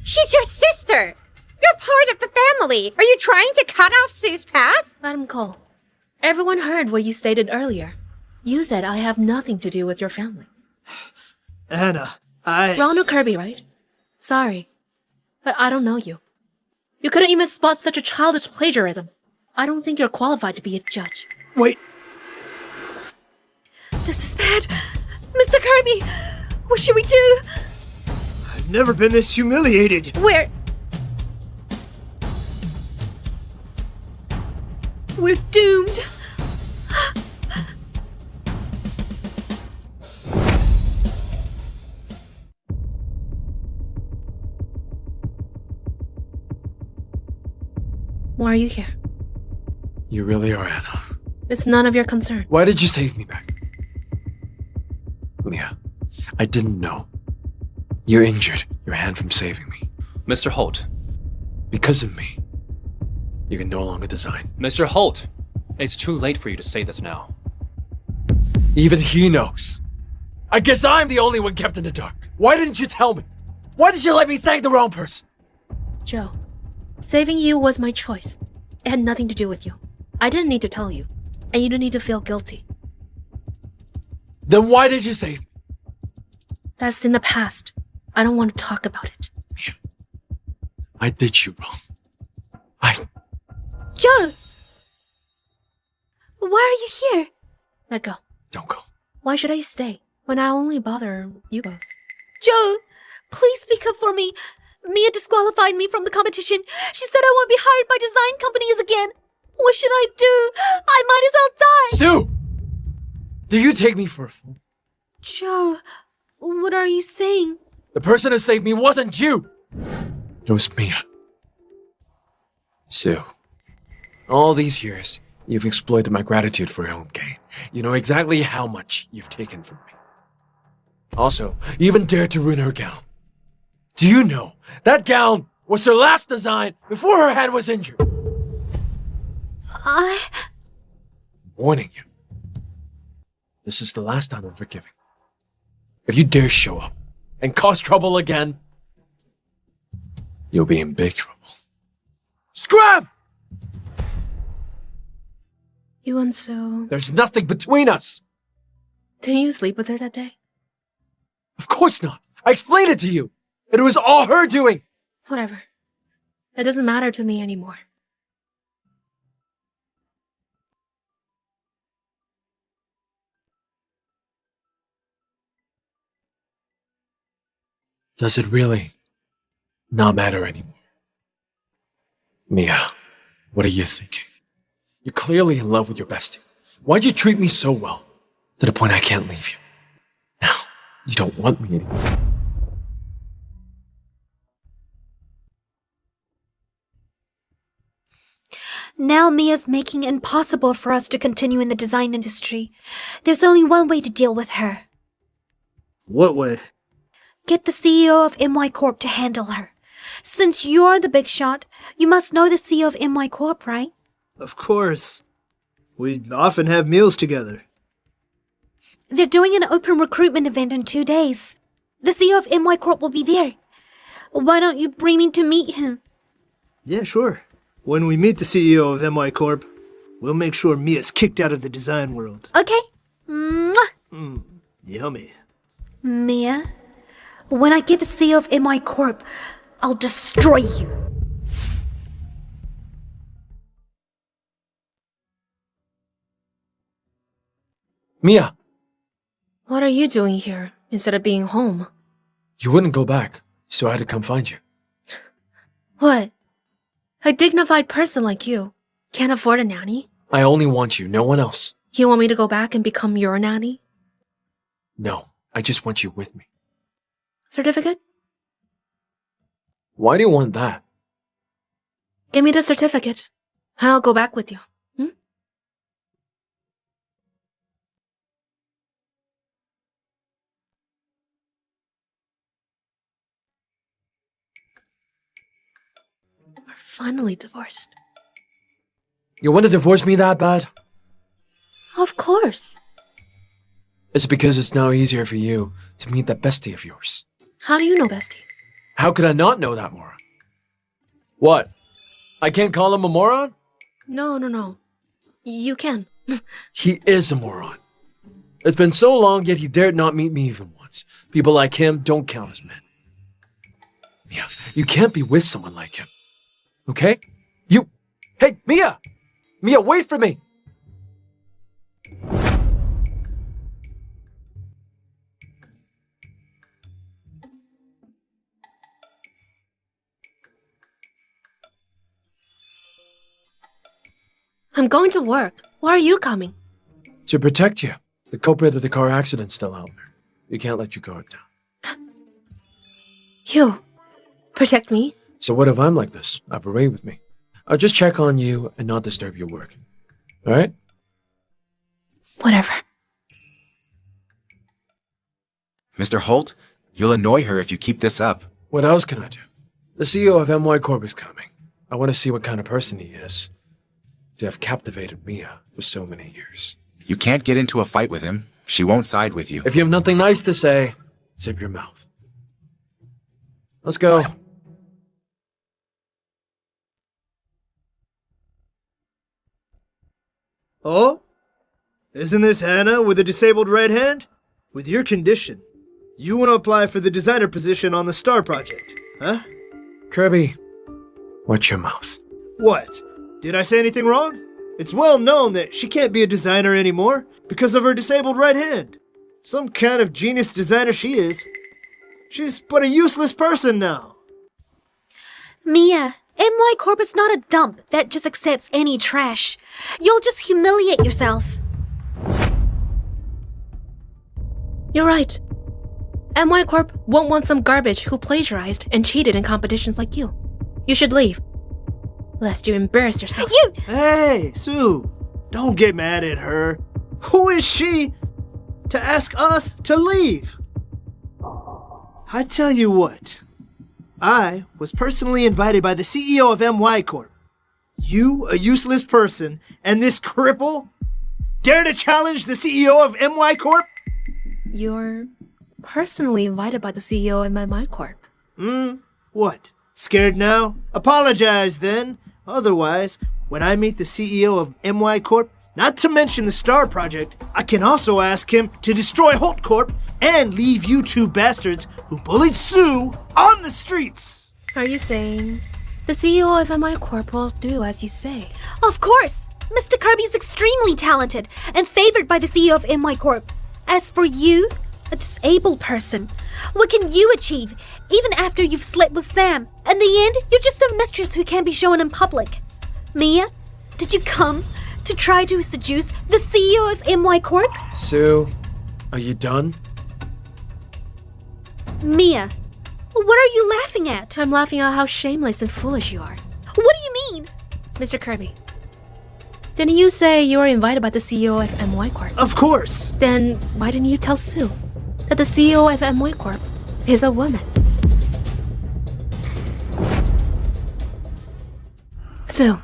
She's your sister! You're part of the family! Are you trying to cut off Sue's path? Madam Cole, everyone heard what you stated earlier. You said I have nothing to do with your family. Anna, Ronald Kirby, right? Sorry, but I don't know you. You couldn't even spot such a childish plagiarism. I don't think you're qualified to be a judge. Wait. This is bad. Mr. Kirby, what should we do? I've never been this humiliated. We're doomed. Why are you here? You really are Anna. It's none of your concern. Why did you save me back? Mia, I didn't know. You injured your hand from saving me. Mr. Holt. Because of me, you can no longer design. Mr. Holt, it's too late for you to say this now. Even he knows. I guess I'm the only one kept in the dark. Why didn't you tell me? Why did you let me thank the wrong person? Joe, saving you was my choice. It had nothing to do with you. I didn't need to tell you, and you don't need to feel guilty. Then why did you save me? That's in the past. I don't want to talk about it. I did you wrong. Joe! Why are you here? Let go. Don't go. Why should I stay when I only bother you both? Joe, please speak up for me. Mia disqualified me from the competition. She said I won't be hired by design companies again. What should I do? I might as well die. Sue! Do you take me for a fool? Joe, what are you saying? The person who saved me wasn't you. It was Mia. Sue, all these years, you've exploited my gratitude for your own gain. You know exactly how much you've taken from me. Also, you even dared to ruin her gown. Do you know that gown was her last design before her hand was injured? Warning you. This is the last time I'm forgiving. If you dare show up and cause trouble again, you'll be in big trouble. Scram! You and Sue... There's nothing between us! Didn't you sleep with her that day? Of course not! I explained it to you! It was all her doing! Whatever. It doesn't matter to me anymore. Does it really not matter anymore? Mia, what are you thinking? You're clearly in love with your bestie. Why'd you treat me so well? To the point I can't leave you. Now, you don't want me anymore. Now Mia's making it impossible for us to continue in the design industry. There's only one way to deal with her. What way? Get the CEO of MY Corp to handle her. Since you're the big shot, you must know the CEO of MY Corp, right? Of course. We often have meals together. They're doing an open recruitment event in 2 days. The CEO of MY Corp will be there. Why don't you bring me to meet him? Yeah, sure. When we meet the CEO of MY Corp, we'll make sure Mia's kicked out of the design world. Okay. Mwah. Yummy. Mia, when I get the CEO of MY Corp, I'll destroy you. Mia! What are you doing here instead of being home? You wouldn't go back, so I had to come find you. What? A dignified person like you can't afford a nanny? I only want you, no one else. You want me to go back and become your nanny? No, I just want you with me. Certificate? Why do you want that? Give me the certificate, and I'll go back with you. We're finally divorced. You want to divorce me that bad? Of course. It's because it's now easier for you to meet that bestie of yours. How do you know bestie? How could I not know that moron? What? I can't call him a moron? No. You can. He is a moron. It's been so long, yet he dared not meet me even once. People like him don't count as men. Mia, you can't be with someone like him. Okay? Hey, Mia! Mia, wait for me! I'm going to work. Why are you coming? To protect you. The culprit of the car accident's still out there. You can't let your guard down. You protect me? So what if I'm like this? Have a Ray with me. I'll just check on you and not disturb your work. Alright? Whatever. Mr. Holt, you'll annoy her if you keep this up. What else can I do? The CEO of MY Corp is coming. I want to see what kind of person he is. To have captivated Mia for so many years. You can't get into a fight with him. She won't side with you. If you have nothing nice to say, zip your mouth. Let's go. Oh? Isn't this Hannah with a disabled right hand? With your condition, you want to apply for the designer position on the STAR project, huh? Kirby, watch your mouth. What? Did I say anything wrong? It's well known that she can't be a designer anymore because of her disabled right hand. Some kind of genius designer she is. She's but a useless person now. Mia, MY Corp is not a dump that just accepts any trash. You'll just humiliate yourself. You're right. MY Corp won't want some garbage who plagiarized and cheated in competitions like you. You should leave. Lest you embarrass yourself. Hey, Sue, don't get mad at her. Who is she to ask us to leave? I tell you what, I was personally invited by the CEO of MY Corp. You, a useless person, and this cripple, dare to challenge the CEO of MY Corp? You're personally invited by the CEO of MY Corp. What? Scared now? Apologize then. Otherwise, when I meet the CEO of MY Corp, Not to mention the Star Project, I can also ask him to destroy Holt Corp and leave you two bastards who bullied Sue on the streets. Are you saying the CEO of MY Corp will do as you say? Of course! Mr. Kirby's extremely talented and favored by the CEO of MY Corp. As for you, a disabled person, what can you achieve even after you've slept with Sam? In the end, you're just a mistress who can't be shown in public. Mia, did you come to try to seduce the CEO of MY Corp? Sue, are you done? Mia, what are you laughing at? I'm laughing at how shameless and foolish you are. What do you mean? Mr. Kirby, didn't you say you were invited by the CEO of MY Corp? Of course! Then why didn't you tell Sue that the CEO of MY Corp is a woman? Sue,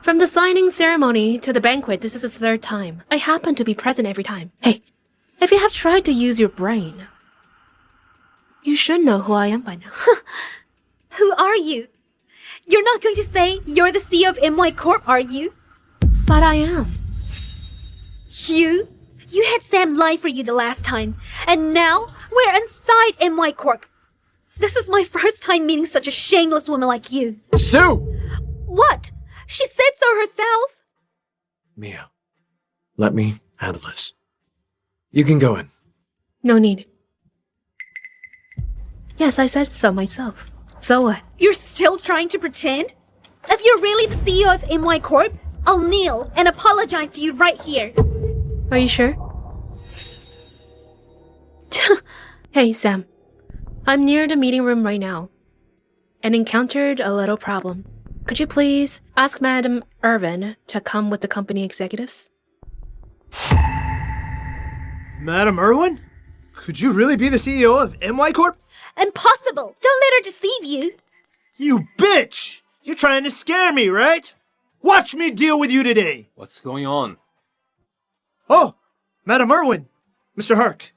from the signing ceremony to the banquet, this is the third time. I happen to be present every time. Hey, if you have tried to use your brain, you should know who I am by now. Who are you? You're not going to say you're the CEO of MY Corp, are you? But I am. You had Sam lie for you the last time, and now we're inside MY Corp. This is my first time meeting such a shameless woman like you. Sue! What? She said so herself. Mia, let me handle this. You can go in. No need. Yes, I said so myself. So what? You're still trying to pretend? If you're really the CEO of MY Corp, I'll kneel and apologize to you right here. Are you sure? Hey, Sam. I'm near the meeting room right now and encountered a little problem. Could you please ask Madam Irvin to come with the company executives? Madam Irwin? Could you really be the CEO of MY Corp? Impossible! Don't let her deceive you! You bitch! You're trying to scare me, right? Watch me deal with you today! What's going on? Oh, Madam Irwin, Mr. Hark,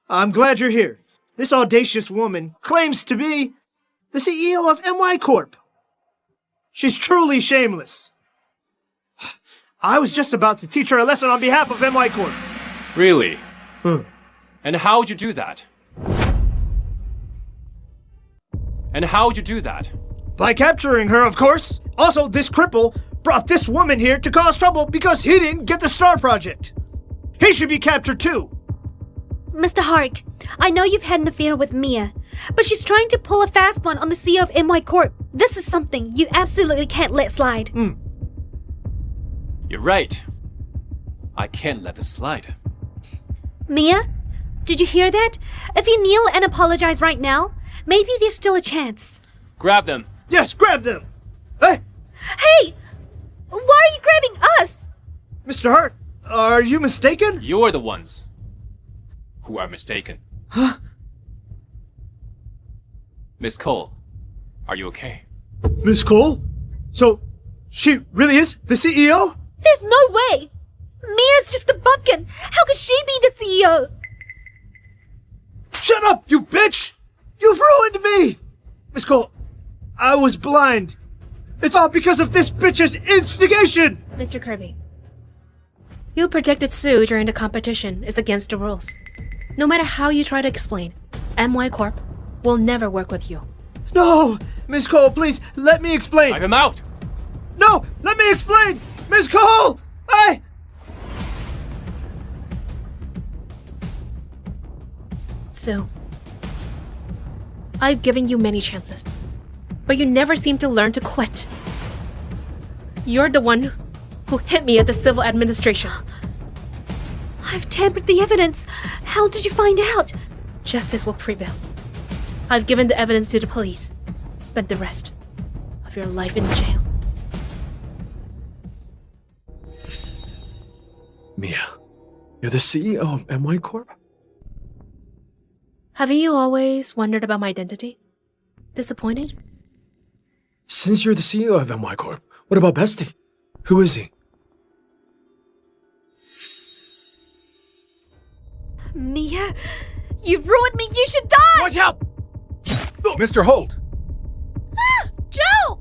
I'm glad you're here. This audacious woman claims to be the CEO of MY Corp. She's truly shameless. I was just about to teach her a lesson on behalf of MY Corp. Really? And how would you do that? By capturing her, of course. Also, this cripple brought this woman here to cause trouble because he didn't get the Star Project. He should be captured too. Mr. Hark, I know you've had an affair with Mia, but she's trying to pull a fast one on the CEO of MY Corp. This is something you absolutely can't let slide. You're right. I can't let this slide. Mia, did you hear that? If you kneel and apologize right now, maybe there's still a chance. Grab them. Yes, grab them. Hey! Hey! Why are you grabbing us? Mr. Hart, are you mistaken? You're the ones who are mistaken. Huh? Miss Cole, are you okay? Miss Cole? So, she really is the CEO? There's no way! Mia's just a bumpkin! How could she be the CEO? Shut up, you bitch! You've ruined me! Miss Cole, I was blind. It's all because of this bitch's instigation! Mr. Kirby, you protected Sue during the competition is against the rules. No matter how you try to explain, MY Corp will never work with you. No! Miss Cole, please, let me explain! Drive him out! No! Let me explain! Miss Cole! Sue, I've given you many chances, but you never seem to learn to quit. You're the one who hit me at the civil administration. I've tampered the evidence. How did you find out? Justice will prevail. I've given the evidence to the police. Spend the rest of your life in jail. Mia, you're the CEO of MY Corp? Haven't you always wondered about my identity? Disappointed? Since you're the CEO of MY Corp, what about Bestie? Who is he? Mia, you've ruined me. You should die. Watch out! Mr. Holt! Joe!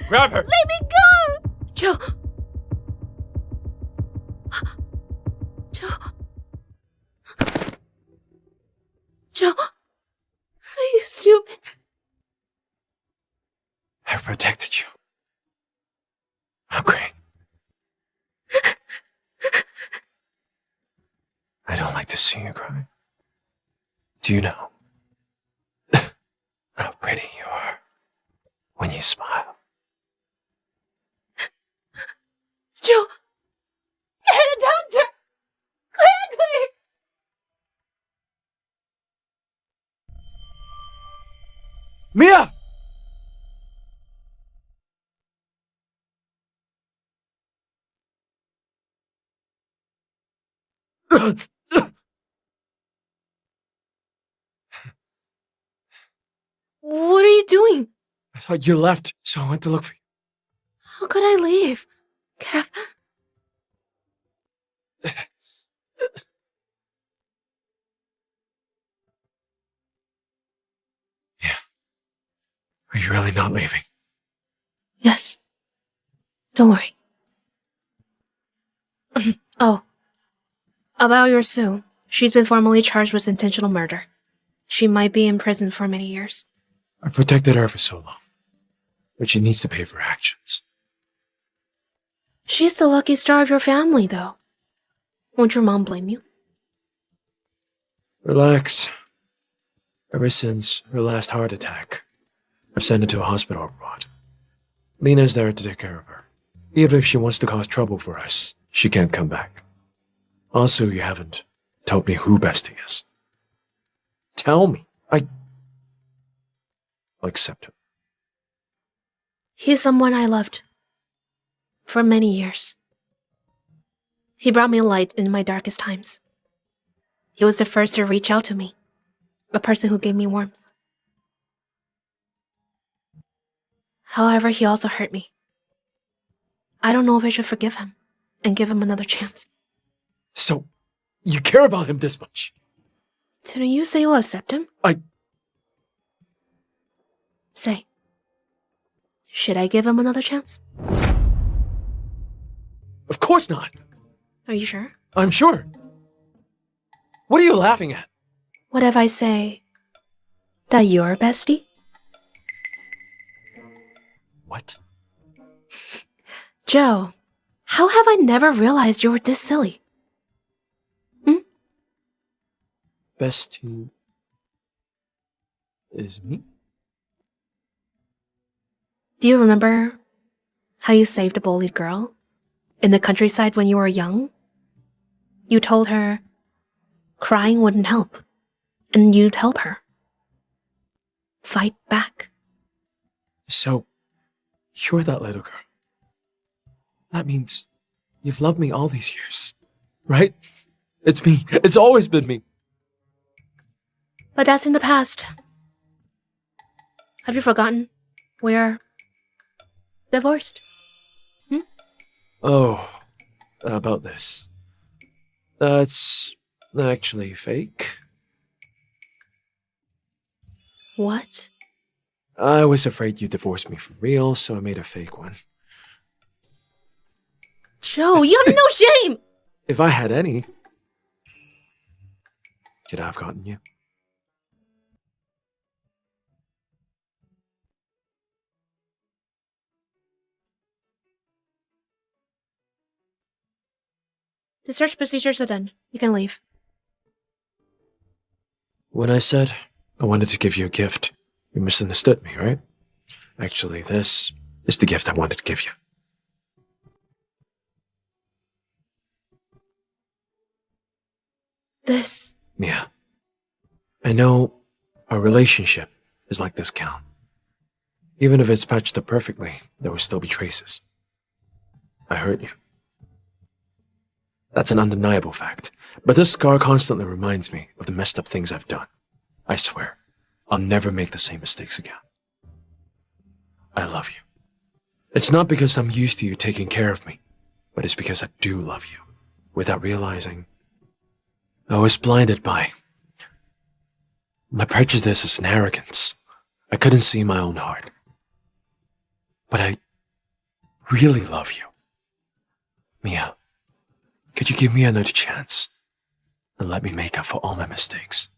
Grab her! Let me go! Joe! see you cry. Do you know how pretty you are when you smile? Joe! Get a doctor! Quickly! Mia! What are you doing? I thought you left, so I went to look for you. How could I leave? Get up. Are you really not leaving? Yes. Don't worry. Oh. About your Sue. She's been formally charged with intentional murder. She might be in prison for many years. I've protected her for so long, but she needs to pay for her actions. She's the lucky star of your family, though. Won't your mom blame you? Relax. Ever since her last heart attack, I've sent her to a hospital abroad. Lena's there to take care of her. Even if she wants to cause trouble for us, she can't come back. Also, you haven't told me who Bestie is. Tell me. I'll accept him. He's someone I loved. For many years. He brought me light in my darkest times. He was the first to reach out to me. A person who gave me warmth. However, he also hurt me. I don't know if I should forgive him and give him another chance. So, you care about him this much? Didn't you say you'll accept him? Say, should I give him another chance? Of course not. Are you sure? I'm sure. What are you laughing at? What if I say that you're Bestie? What? Joe, how have I never realized you were this silly? Bestie is me? Do you remember how you saved a bullied girl in the countryside when you were young? You told her crying wouldn't help, and you'd help her. Fight back. So, you're that little girl. That means you've loved me all these years, right? It's me. It's always been me. But that's in the past. Have you forgotten? We're divorced. Oh, about this. That's actually fake. What? I was afraid you'd divorce me for real, so I made a fake one. Joe, you have no shame! If I had any, could I have gotten you? The search procedures are done. You can leave. When I said I wanted to give you a gift, you misunderstood me, right? Actually, this is the gift I wanted to give you. This. Mia, I know our relationship is like this gown. Even if it's patched up perfectly, there will still be traces. I hurt you. That's an undeniable fact. But this scar constantly reminds me of the messed up things I've done. I swear, I'll never make the same mistakes again. I love you. It's not because I'm used to you taking care of me, but it's because I do love you. Without realizing, I was blinded by my prejudices and arrogance. I couldn't see my own heart. But I really love you. Mia, could you give me another chance and let me make up for all my mistakes?